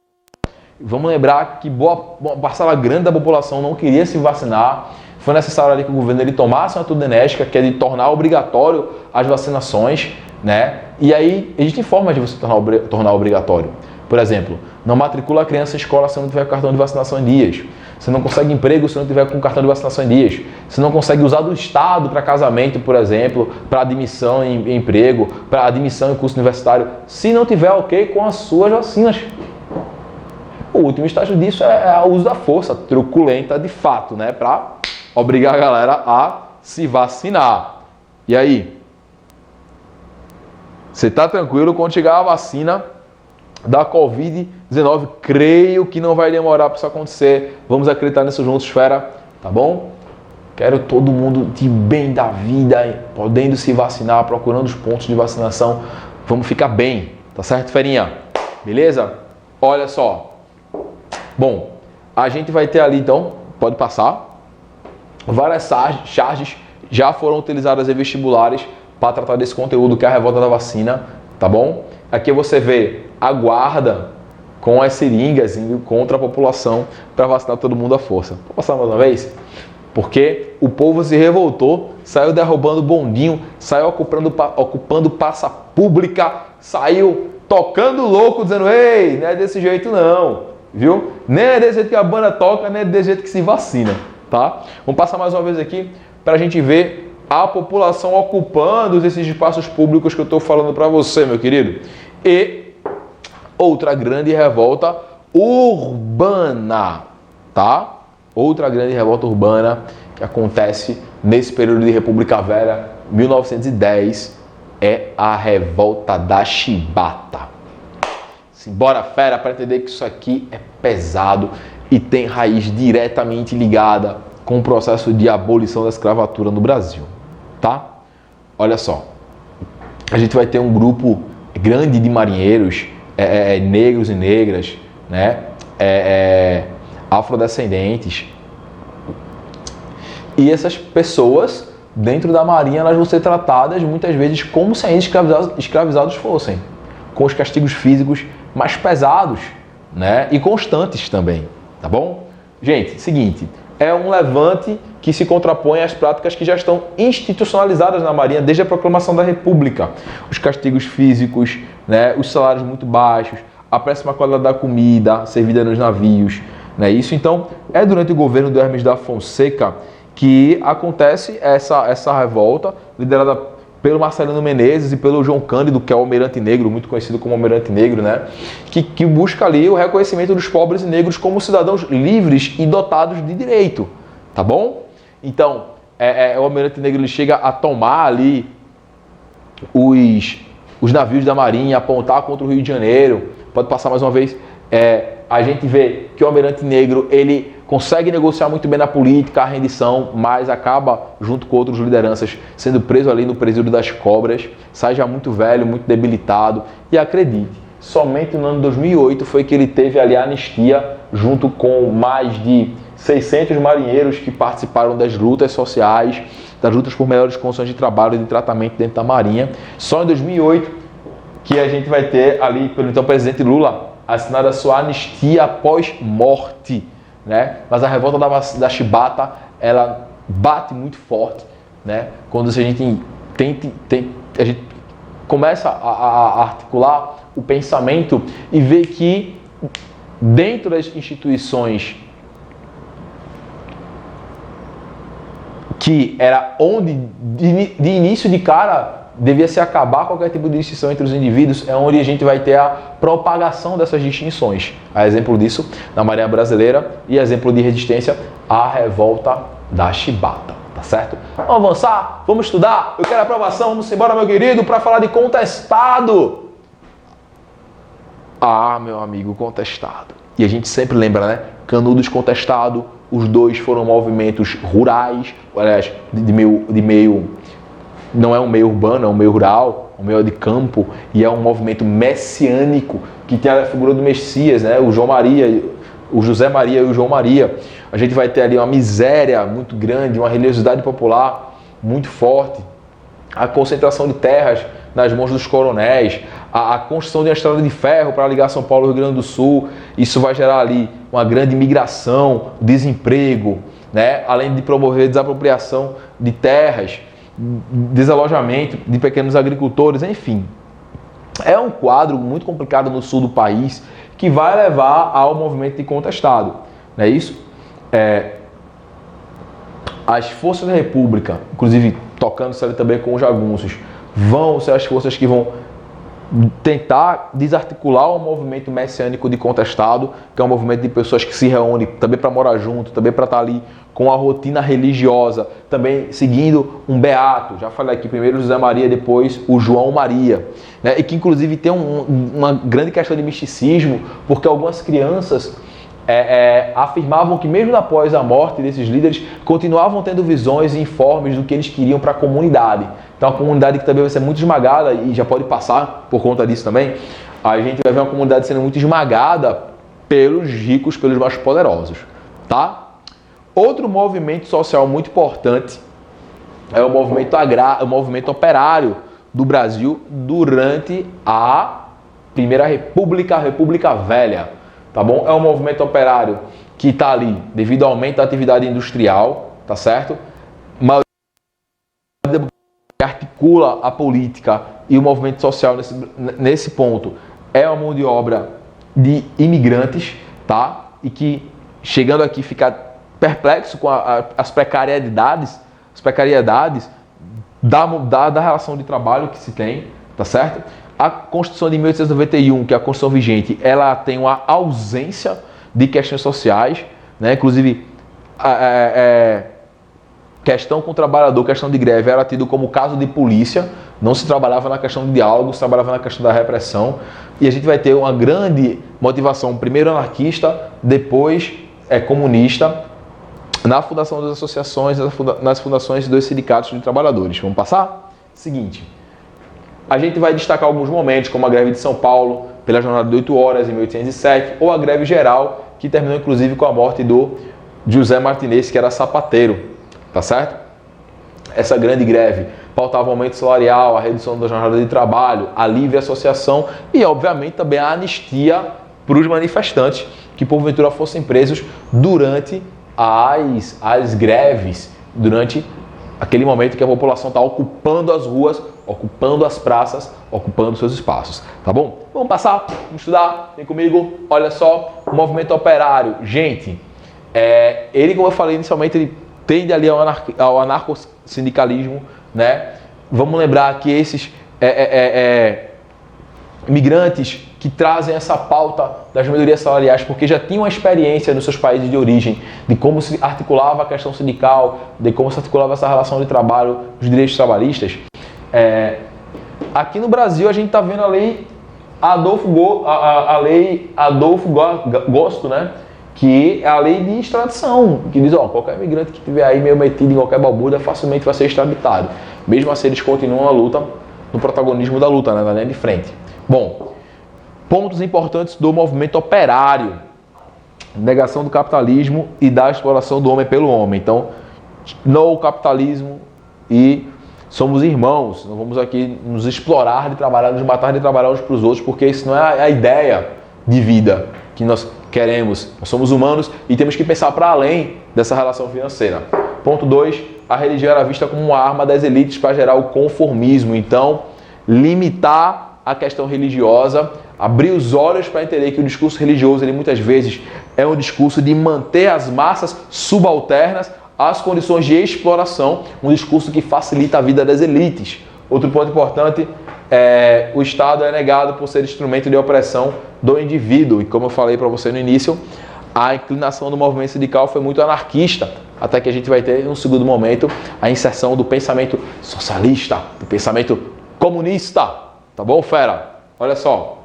Vamos lembrar que boa parcela grande da população não queria se vacinar. Foi necessário ali que o governo ele tomasse uma atitude enérgica, que é de tornar obrigatório as vacinações, né? E aí existe formas de você tornar obrigatório. Por exemplo, não matricula a criança em escola se não tiver cartão de vacinação em dias. Você não consegue emprego se não tiver com cartão de vacinação em dias. Você não consegue usar do Estado para casamento, por exemplo, para admissão em emprego, para admissão em curso universitário, se não tiver ok com as suas vacinas. O último estágio disso é o uso da força truculenta de fato, né? Para obrigar a galera a se vacinar. E aí? Você está tranquilo quando chegar a vacina da Covid-19? Creio que não vai demorar para isso acontecer. Vamos acreditar nisso juntos, fera, tá bom? Quero todo mundo de bem da vida, podendo se vacinar, procurando os pontos de vacinação. Vamos ficar bem, tá certo, ferinha? Beleza? Olha só. Bom, a gente vai ter ali então, pode passar, várias charges já foram utilizadas em vestibulares para tratar desse conteúdo que é a revolta da vacina, tá bom? Aqui você vê a guarda com as seringas indo contra a população para vacinar todo mundo à força. Vou passar mais uma vez? Porque o povo se revoltou, saiu derrubando bondinho, saiu ocupando praça pública, saiu tocando louco, dizendo, ei, não é desse jeito não. Viu? Nem é desse jeito que a banda toca, nem é desse jeito que se vacina, tá? Vamos passar mais uma vez aqui para a gente ver a população ocupando esses espaços públicos que eu estou falando para você, meu querido. E outra grande revolta urbana, tá? Outra grande revolta urbana que acontece nesse período de República Velha, 1910, é a revolta da Chibata. Simbora, fera, para entender que isso aqui é pesado e tem raiz diretamente ligada com o processo de abolição da escravatura no Brasil, tá? Olha só, a gente vai ter um grupo grande de marinheiros, negros e negras, né? Afrodescendentes. E essas pessoas, dentro da marinha, elas vão ser tratadas muitas vezes como se ainda escravizados fossem, com os castigos físicos mais pesados, né? E constantes também, tá bom? Gente, seguinte, é um levante que se contrapõe às práticas que já estão institucionalizadas na Marinha desde a proclamação da República. Os castigos físicos, né? Os salários muito baixos, a péssima qualidade da comida servida nos navios, né? Isso, então, é durante o governo do Hermes da Fonseca que acontece essa revolta, liderada pelo Marcelino Menezes e pelo João Cândido, que é o Almirante Negro, muito conhecido como Almirante Negro, né? Que busca ali o reconhecimento dos pobres e negros como cidadãos livres e dotados de direito, tá bom? Então, o Almirante Negro ele chega a tomar ali os navios da Marinha, apontar contra o Rio de Janeiro. Pode passar mais uma vez. A gente vê que o Almirante Negro, ele consegue negociar muito bem na política a rendição, mas acaba, junto com outras lideranças, sendo preso ali no presídio das Cobras, sai já muito velho, muito debilitado. E acredite, somente no ano 2008 foi que ele teve ali a anistia, junto com mais de 600 marinheiros que participaram das lutas sociais, das lutas por melhores condições de trabalho e de tratamento dentro da Marinha. Só em 2008 que a gente vai ter ali, pelo então presidente Lula, assinada a sua anistia após morte, né? Mas a revolta da chibata, ela bate muito forte, né? Quando a gente começa a articular o pensamento e ver que dentro das instituições que era onde de início de cara devia se acabar qualquer tipo de distinção entre os indivíduos, é onde a gente vai ter a propagação dessas distinções. A exemplo disso, na Marinha Brasileira, e exemplo de resistência, a revolta da chibata, tá certo? Vamos avançar? Vamos estudar? Eu quero aprovação, vamos embora, meu querido, para falar de contestado. Ah, meu amigo, contestado. E a gente sempre lembra, né? Canudos contestado, os dois foram movimentos rurais, aliás, de meio não é um meio urbano, é um meio rural, um meio de campo, e é um movimento messiânico que tem a figura do Messias, né? O José Maria e o João Maria. A gente vai ter ali uma miséria muito grande, uma religiosidade popular muito forte, a concentração de terras nas mãos dos coronéis, a construção de uma estrada de ferro para ligar São Paulo e Rio Grande do Sul. Isso vai gerar ali uma grande migração, desemprego, né? Além de promover desapropriação de terras, desalojamento de pequenos agricultores, enfim. É um quadro muito complicado no sul do país que vai levar ao movimento de contestado, não é isso? As forças da República, inclusive tocando-se ali também com os jagunços, vão ser as forças que vão tentar desarticular o movimento messiânico de contestado, que é um movimento de pessoas que se reúnem também para morar junto, também para estar ali com a rotina religiosa, também seguindo um beato. Já falei aqui, primeiro o José Maria, depois o João Maria, né? E que inclusive tem uma grande questão de misticismo, porque algumas crianças afirmavam que mesmo após a morte desses líderes, continuavam tendo visões e informes do que eles queriam para a comunidade. Então a comunidade que também vai ser muito esmagada, e já pode passar por conta disso também, a gente vai ver uma comunidade sendo muito esmagada pelos ricos, pelos mais poderosos, tá? Outro movimento social muito importante é o movimento operário do Brasil durante a Primeira República, a República Velha, tá bom? É um movimento operário que está ali devido ao aumento da atividade industrial, tá certo? Mas articula a política e o movimento social nesse ponto é uma mão de obra de imigrantes, tá? E que chegando aqui fica perplexo com as precariedades da relação de trabalho que se tem, tá certo? A Constituição de 1891, que é a Constituição vigente, ela tem uma ausência de questões sociais, né? Inclusive, questão com o trabalhador, questão de greve, era tido como caso de polícia, não se trabalhava na questão de diálogo, se trabalhava na questão da repressão, e a gente vai ter uma grande motivação, primeiro anarquista, depois comunista, na fundação das associações, nas fundações dos sindicatos de trabalhadores. Vamos passar? Seguinte, a gente vai destacar alguns momentos, como a greve de São Paulo, pela jornada de 8 horas em 1807, ou a greve geral, que terminou inclusive com a morte do José Martinez, que era sapateiro, tá certo? Essa grande greve pautava o aumento salarial, a redução da jornada de trabalho, a livre associação e, obviamente, também a anistia para os manifestantes que, porventura, fossem presos durante as greves, durante aquele momento que a população está ocupando as ruas, ocupando as praças, ocupando seus espaços, tá bom? Vamos passar, vamos estudar, vem comigo, olha só, o movimento operário, gente, ele, como eu falei inicialmente, ele tende ali ao anarcossindicalismo, né? Vamos lembrar que esses imigrantes que trazem essa pauta das melhorias salariais, porque já tinham uma experiência nos seus países de origem, de como se articulava a questão sindical, de como se articulava essa relação de trabalho, os direitos trabalhistas, Aqui no Brasil a gente está vendo a lei lei Adolfo Gosto, né? Que é a lei de extradição, que diz, qualquer imigrante que estiver aí meio metido em qualquer balbúrdia facilmente vai ser extraditado. Mesmo assim, eles continuam a luta, no protagonismo da luta, né? Na linha de frente. Bom, pontos importantes do movimento operário. Negação do capitalismo e da exploração do homem pelo homem. Então, no capitalismo e somos irmãos. Não vamos aqui nos explorar de trabalhar, nos matar de trabalhar uns para os outros, porque isso não é a ideia de vida que nós queremos. Nós somos humanos e temos que pensar para além dessa relação financeira. Ponto 2. A religião era vista como uma arma das elites para gerar o conformismo. Então, limitar a questão religiosa, abrir os olhos para entender que o discurso religioso, ele muitas vezes é um discurso de manter as massas subalternas às condições de exploração, um discurso que facilita a vida das elites. Outro ponto importante é o Estado é negado por ser instrumento de opressão do indivíduo. E como eu falei para você no início, a inclinação do movimento sindical foi muito anarquista, até que a gente vai ter, em um segundo momento, a inserção do pensamento socialista, do pensamento comunista. Tá bom, fera? Olha só.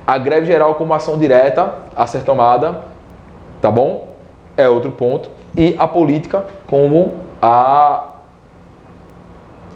A greve geral como ação direta a ser tomada, tá bom? É outro ponto. E a política como a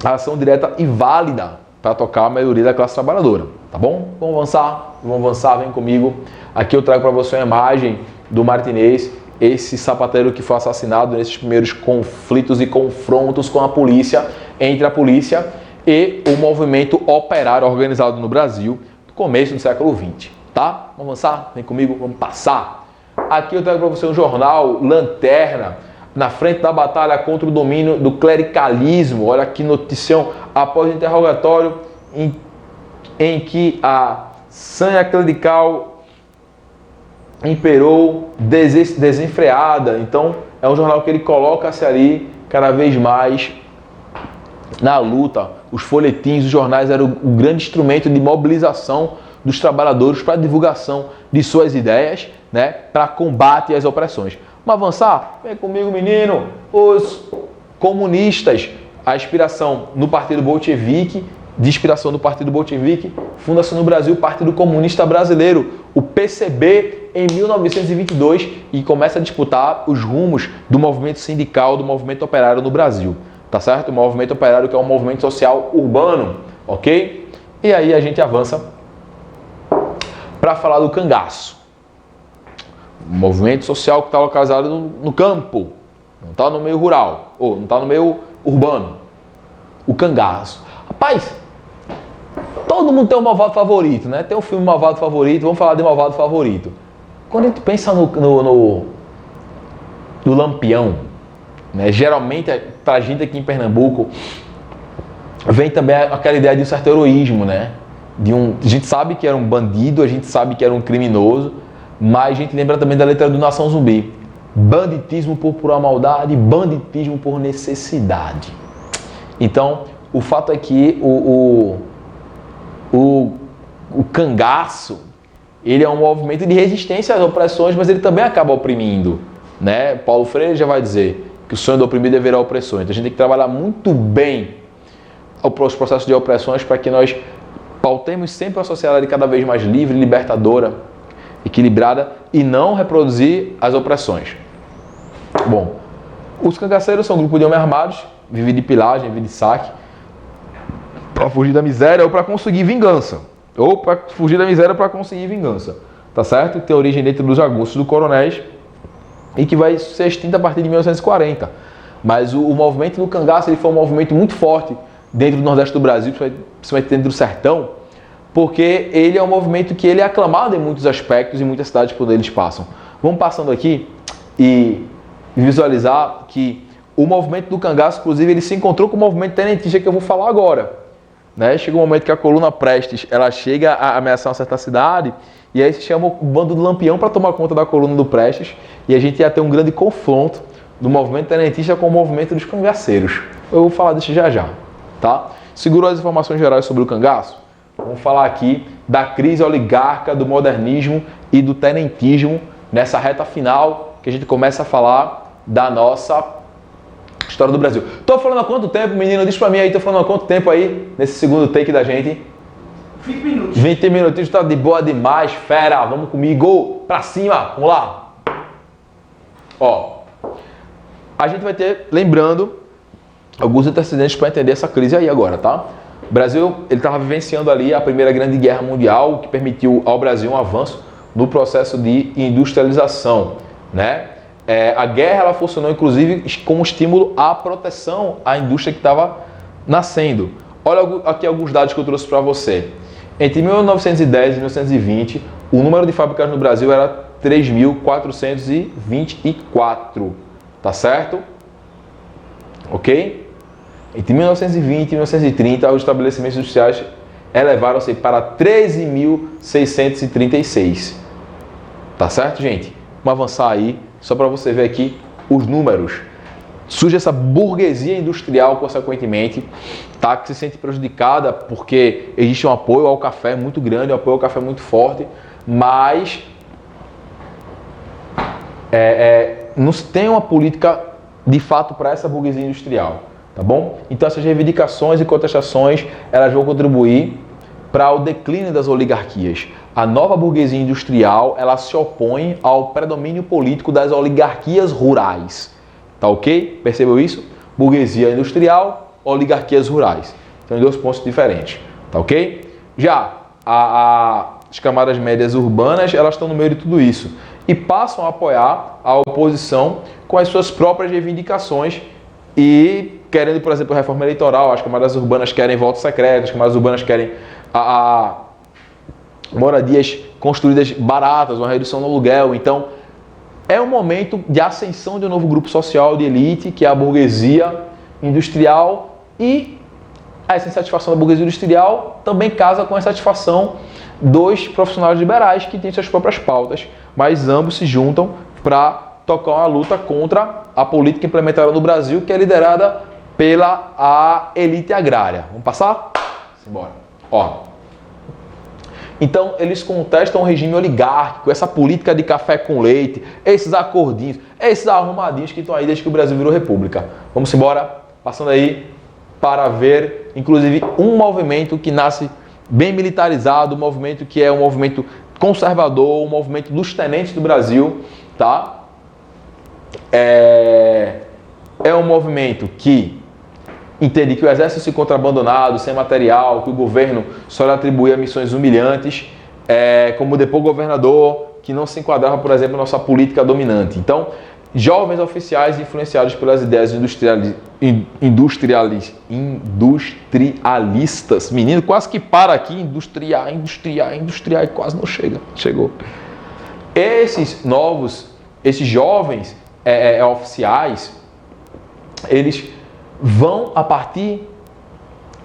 ação direta e válida para tocar a maioria da classe trabalhadora, tá bom? Vamos avançar, vem comigo. Aqui eu trago para você uma imagem do Martinez, esse sapateiro que foi assassinado nesses primeiros conflitos e confrontos com a polícia, entre a polícia e o movimento operário organizado no Brasil, no começo do século XX, tá? Vamos avançar? Vem comigo, vamos passar. Aqui eu trago para você um jornal, Lanterna, na frente da batalha contra o domínio do clericalismo. Olha que notícia, após o interrogatório em que a sanha clerical imperou desenfreada. Então, é um jornal que ele coloca-se ali cada vez mais na luta. Os folhetins, os jornais eram o grande instrumento de mobilização dos trabalhadores para a divulgação de suas ideias, né, para combate às opressões. Vamos avançar? Vem comigo, menino. Os comunistas, a inspiração no Partido Bolchevique, de inspiração do Partido Bolchevique, funda-se no Brasil o Partido Comunista Brasileiro, o PCB, em 1922, e começa a disputar os rumos do movimento sindical, do movimento operário no Brasil. Tá certo? O movimento operário, que é um movimento social urbano, ok? E aí a gente avança para falar do cangaço. Um movimento social que está localizado no campo, não está no meio rural, ou não está no meio urbano. O cangaço. Rapaz, todo mundo tem um malvado favorito, né? Tem um filme malvado favorito, vamos falar de malvado favorito. Quando a gente pensa no Lampião, né? Geralmente, pra gente aqui em Pernambuco, vem também aquela ideia de um certo heroísmo, né? A gente sabe que era um bandido, a gente sabe que era um criminoso, mas a gente lembra também da letra do Nação Zumbi. Banditismo por pura maldade, banditismo por necessidade. Então, o fato é que o cangaço, ele é um movimento de resistência às opressões, mas ele também acaba oprimindo, né? Paulo Freire já vai dizer que o sonho do oprimido é virar opressão. Então a gente tem que trabalhar muito bem os processos de opressões para que nós pautemos sempre uma sociedade cada vez mais livre, libertadora, equilibrada e não reproduzir as opressões. Bom, os cangaceiros são um grupo de homens armados, vivem de pilagem, vivem de saque, para fugir da miséria ou para conseguir vingança. Ou para fugir da miséria para conseguir vingança. Tá certo? Tem origem dentro dos jagunços do Coronéis e que vai ser extinta a partir de 1940. Mas o movimento do cangaço ele foi um movimento muito forte dentro do Nordeste do Brasil, principalmente dentro do sertão, porque ele é um movimento que ele é aclamado em muitos aspectos em muitas cidades por onde eles passam. Vamos passando aqui e visualizar que o movimento do cangaço, inclusive, ele se encontrou com o movimento tenentista que eu vou falar agora. Né? Chega um momento que a coluna Prestes ela chega a ameaçar uma certa cidade e aí se chama o bando do Lampião para tomar conta da coluna do Prestes e a gente ia ter um grande confronto do movimento tenentista com o movimento dos cangaceiros. Eu vou falar disso já já. Tá? Segurou as informações gerais sobre o cangaço? Vamos falar aqui da crise oligarca, do modernismo e do tenentismo nessa reta final que a gente começa a falar da nossa História do Brasil. Tô falando há quanto tempo, menino? Diz pra mim aí, tô falando há quanto tempo aí, nesse segundo take da gente? 20 minutos. 20 minutinhos, tá de boa demais, fera. Vamos comigo, pra cima, vamos lá. Ó, a gente vai ter, lembrando, alguns antecedentes para entender essa crise aí agora, tá? O Brasil, ele estava vivenciando ali a Primeira Grande Guerra Mundial, o que permitiu ao Brasil um avanço no processo de industrialização, né? A guerra, ela funcionou inclusive como estímulo à proteção à indústria que estava nascendo. Olha aqui alguns dados que eu trouxe para você. Entre 1910 e 1920, o número de fábricas no Brasil era 3.424, tá certo? Ok? Entre 1920 e 1930, os estabelecimentos industriais elevaram-se para 13.636. Tá certo, gente? Vamos avançar aí, só para você ver aqui os números. Surge essa burguesia industrial, consequentemente, tá? Que se sente prejudicada porque existe um apoio ao café muito grande, um apoio ao café muito forte, mas não se tem uma política de fato para essa burguesia industrial, tá bom? Então essas reivindicações e contestações, elas vão contribuir para o declínio das oligarquias. A nova burguesia industrial, ela se opõe ao predomínio político das oligarquias rurais, tá ok? Percebeu isso? Burguesia industrial, oligarquias rurais. São dois pontos diferentes, tá ok? Já as camadas médias urbanas, elas estão no meio de tudo isso e passam a apoiar a oposição com as suas próprias reivindicações e querendo, por exemplo, reforma eleitoral. As camadas urbanas querem voto secreto, as camadas urbanas querem moradias construídas baratas, uma redução no aluguel. Então, é um momento de ascensão de um novo grupo social de elite, que é a burguesia industrial, e essa insatisfação da burguesia industrial também casa com a insatisfação dos profissionais liberais, que têm suas próprias pautas, mas ambos se juntam para tocar uma luta contra a política implementada no Brasil, que é liderada pela elite agrária. Vamos passar? Simbora. Ó. Então, eles contestam o regime oligárquico, essa política de café com leite, esses acordinhos, esses arrumadinhos que estão aí desde que o Brasil virou república. Vamos embora, passando aí para ver, inclusive, um movimento que nasce bem militarizado, um movimento que é um movimento conservador, um movimento dos tenentes do Brasil, tá? É um movimento que entende que o exército se encontra abandonado, sem material, que o governo só lhe atribuía missões humilhantes, como depor governador, que não se enquadrava, por exemplo, na nossa política dominante. Então, jovens oficiais influenciados pelas ideias industrialistas, menino, quase que para aqui, industriar, e quase não chegou. Esses jovens oficiais, eles vão, a partir,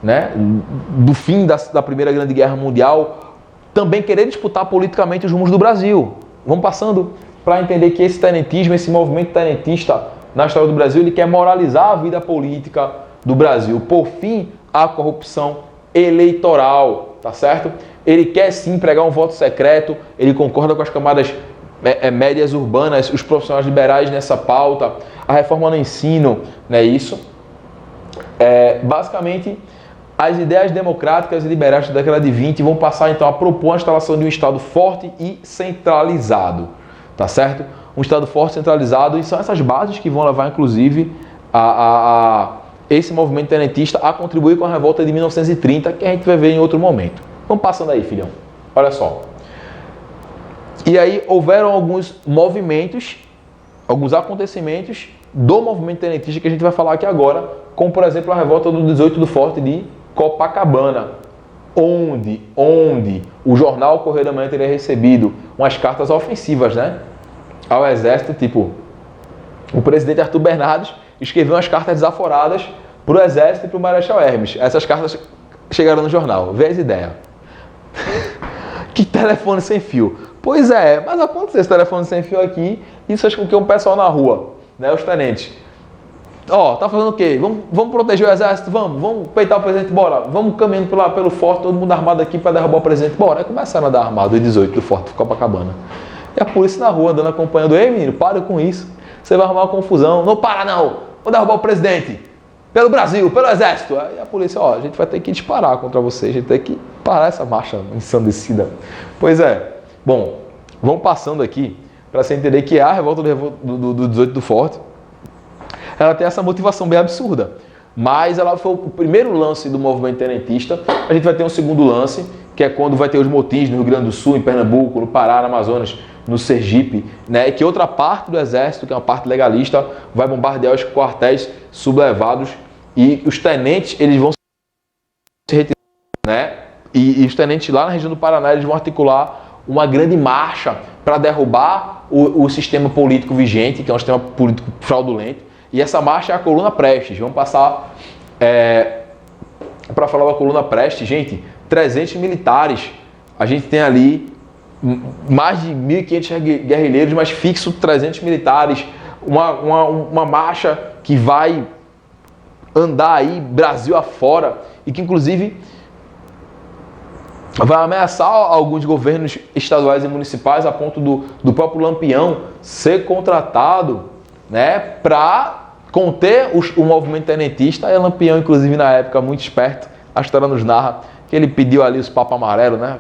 né, do fim da Primeira Grande Guerra Mundial, também querer disputar politicamente os rumos do Brasil. Vamos passando para entender que esse tenentismo, esse movimento tenentista na história do Brasil, ele quer moralizar a vida política do Brasil, por fim à corrupção eleitoral, tá certo? Ele quer sim pregar um voto secreto, ele concorda com as camadas médias urbanas, os profissionais liberais nessa pauta, a reforma no ensino, não é isso? Basicamente, as ideias democráticas e liberais da década de 20 vão passar então a propor a instalação de um Estado forte e centralizado, tá certo? Um Estado forte e centralizado, e são essas bases que vão levar inclusive a esse movimento tenentista a contribuir com a revolta de 1930, que a gente vai ver em outro momento. Vamos passando aí, filhão. Olha só. E aí houveram alguns movimentos, alguns acontecimentos do movimento tenentista que a gente vai falar aqui agora, como por exemplo a revolta do 18 do Forte de Copacabana, onde o jornal Correio da Manhã teria recebido umas cartas ofensivas, né, ao exército, tipo, o presidente Arthur Bernardes escreveu umas cartas desaforadas para o exército e para o Marechal Hermes. Essas cartas chegaram no jornal, vê as ideias. Que telefone sem fio. Pois é, mas aconteceu esse telefone sem fio aqui, isso faz com que um pessoal na rua, né, os tenentes, tá fazendo o quê? Vamos proteger o exército? Vamos peitar o presidente? Bora. Vamos caminhando pelo forte, todo mundo armado aqui para derrubar o presidente? Bora. Aí começaram a dar armado o 18 do Forte de Copacabana. E a polícia na rua, andando acompanhando. Ei, menino, para com isso. Você vai arrumar uma confusão. Não para, não. vamos derrubar o presidente. Pelo Brasil, pelo exército. Aí a polícia, ó, a gente vai ter que disparar contra você, a gente tem que parar essa marcha ensandecida. Pois é. Bom, vamos passando aqui para você entender que a revolta do 18 do Forte, ela tem essa motivação bem absurda. Mas ela foi o primeiro lance do movimento tenentista. A gente vai ter um segundo lance, que é quando vai ter os motins no Rio Grande do Sul, em Pernambuco, no Pará, no Amazonas, no Sergipe, né? E que outra parte do exército, que é uma parte legalista, vai bombardear os quartéis sublevados e os tenentes, eles vão se retirar, né? E os tenentes lá na região do Paraná, eles vão articular uma grande marcha para derrubar o sistema político vigente, que é um sistema político fraudulento. E essa marcha é a Coluna Prestes. Vamos passar para falar da Coluna Prestes, gente, 300 militares. A gente tem ali mais de 1.500 guerrilheiros, mas fixo 300 militares. Uma marcha que vai andar aí Brasil afora e que inclusive vai ameaçar alguns governos estaduais e municipais a ponto do próprio Lampião ser contratado, né, para conter o movimento tenentista. E Lampião, inclusive, na época, muito esperto, a história nos narra que ele pediu ali os papos amarelos, né,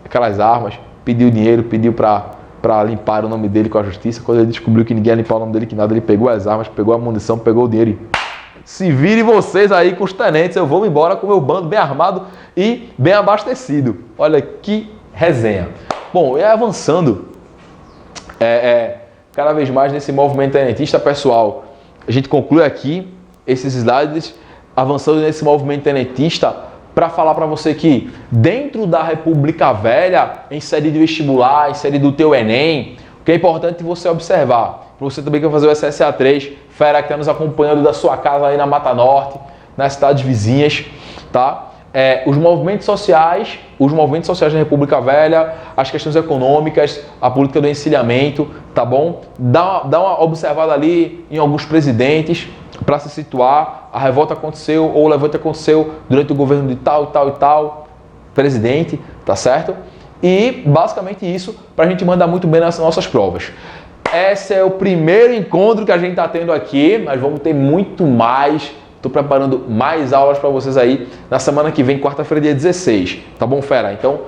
aquelas armas, pediu dinheiro, pediu para limpar o nome dele com a justiça. Quando ele descobriu que ninguém ia limpar o nome dele, que nada, ele pegou as armas, pegou a munição, pegou o dinheiro e se virem vocês aí com os tenentes, eu vou embora com o meu bando bem armado e bem abastecido. Olha que resenha. Bom, e avançando, cada vez mais nesse movimento tenentista, pessoal, a gente conclui aqui esses slides avançando nesse movimento tenentista para falar para você que dentro da República Velha, em série de vestibular, em série do teu Enem, o que é importante você observar, para você também que vai fazer o SSA3, fera que está nos acompanhando da sua casa aí na Mata Norte, nas cidades vizinhas, tá? Os movimentos sociais da República Velha, as questões econômicas, a política do encilhamento, tá bom? Dá uma observada ali em alguns presidentes para se situar. A revolta aconteceu ou o levante aconteceu durante o governo de tal e tal presidente, tá certo? E basicamente isso para a gente mandar muito bem nas nossas provas. Esse é o primeiro encontro que a gente está tendo aqui, mas vamos ter muito mais. Estou preparando mais aulas para vocês aí na semana que vem, quarta-feira, dia 16. Tá bom, fera? Então,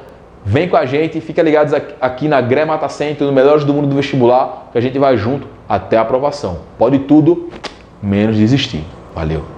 vem com a gente, fica ligados aqui na GRE Mata Center, no Melhores do Mundo do Vestibular, que a gente vai junto até a aprovação. Pode tudo, menos desistir. Valeu!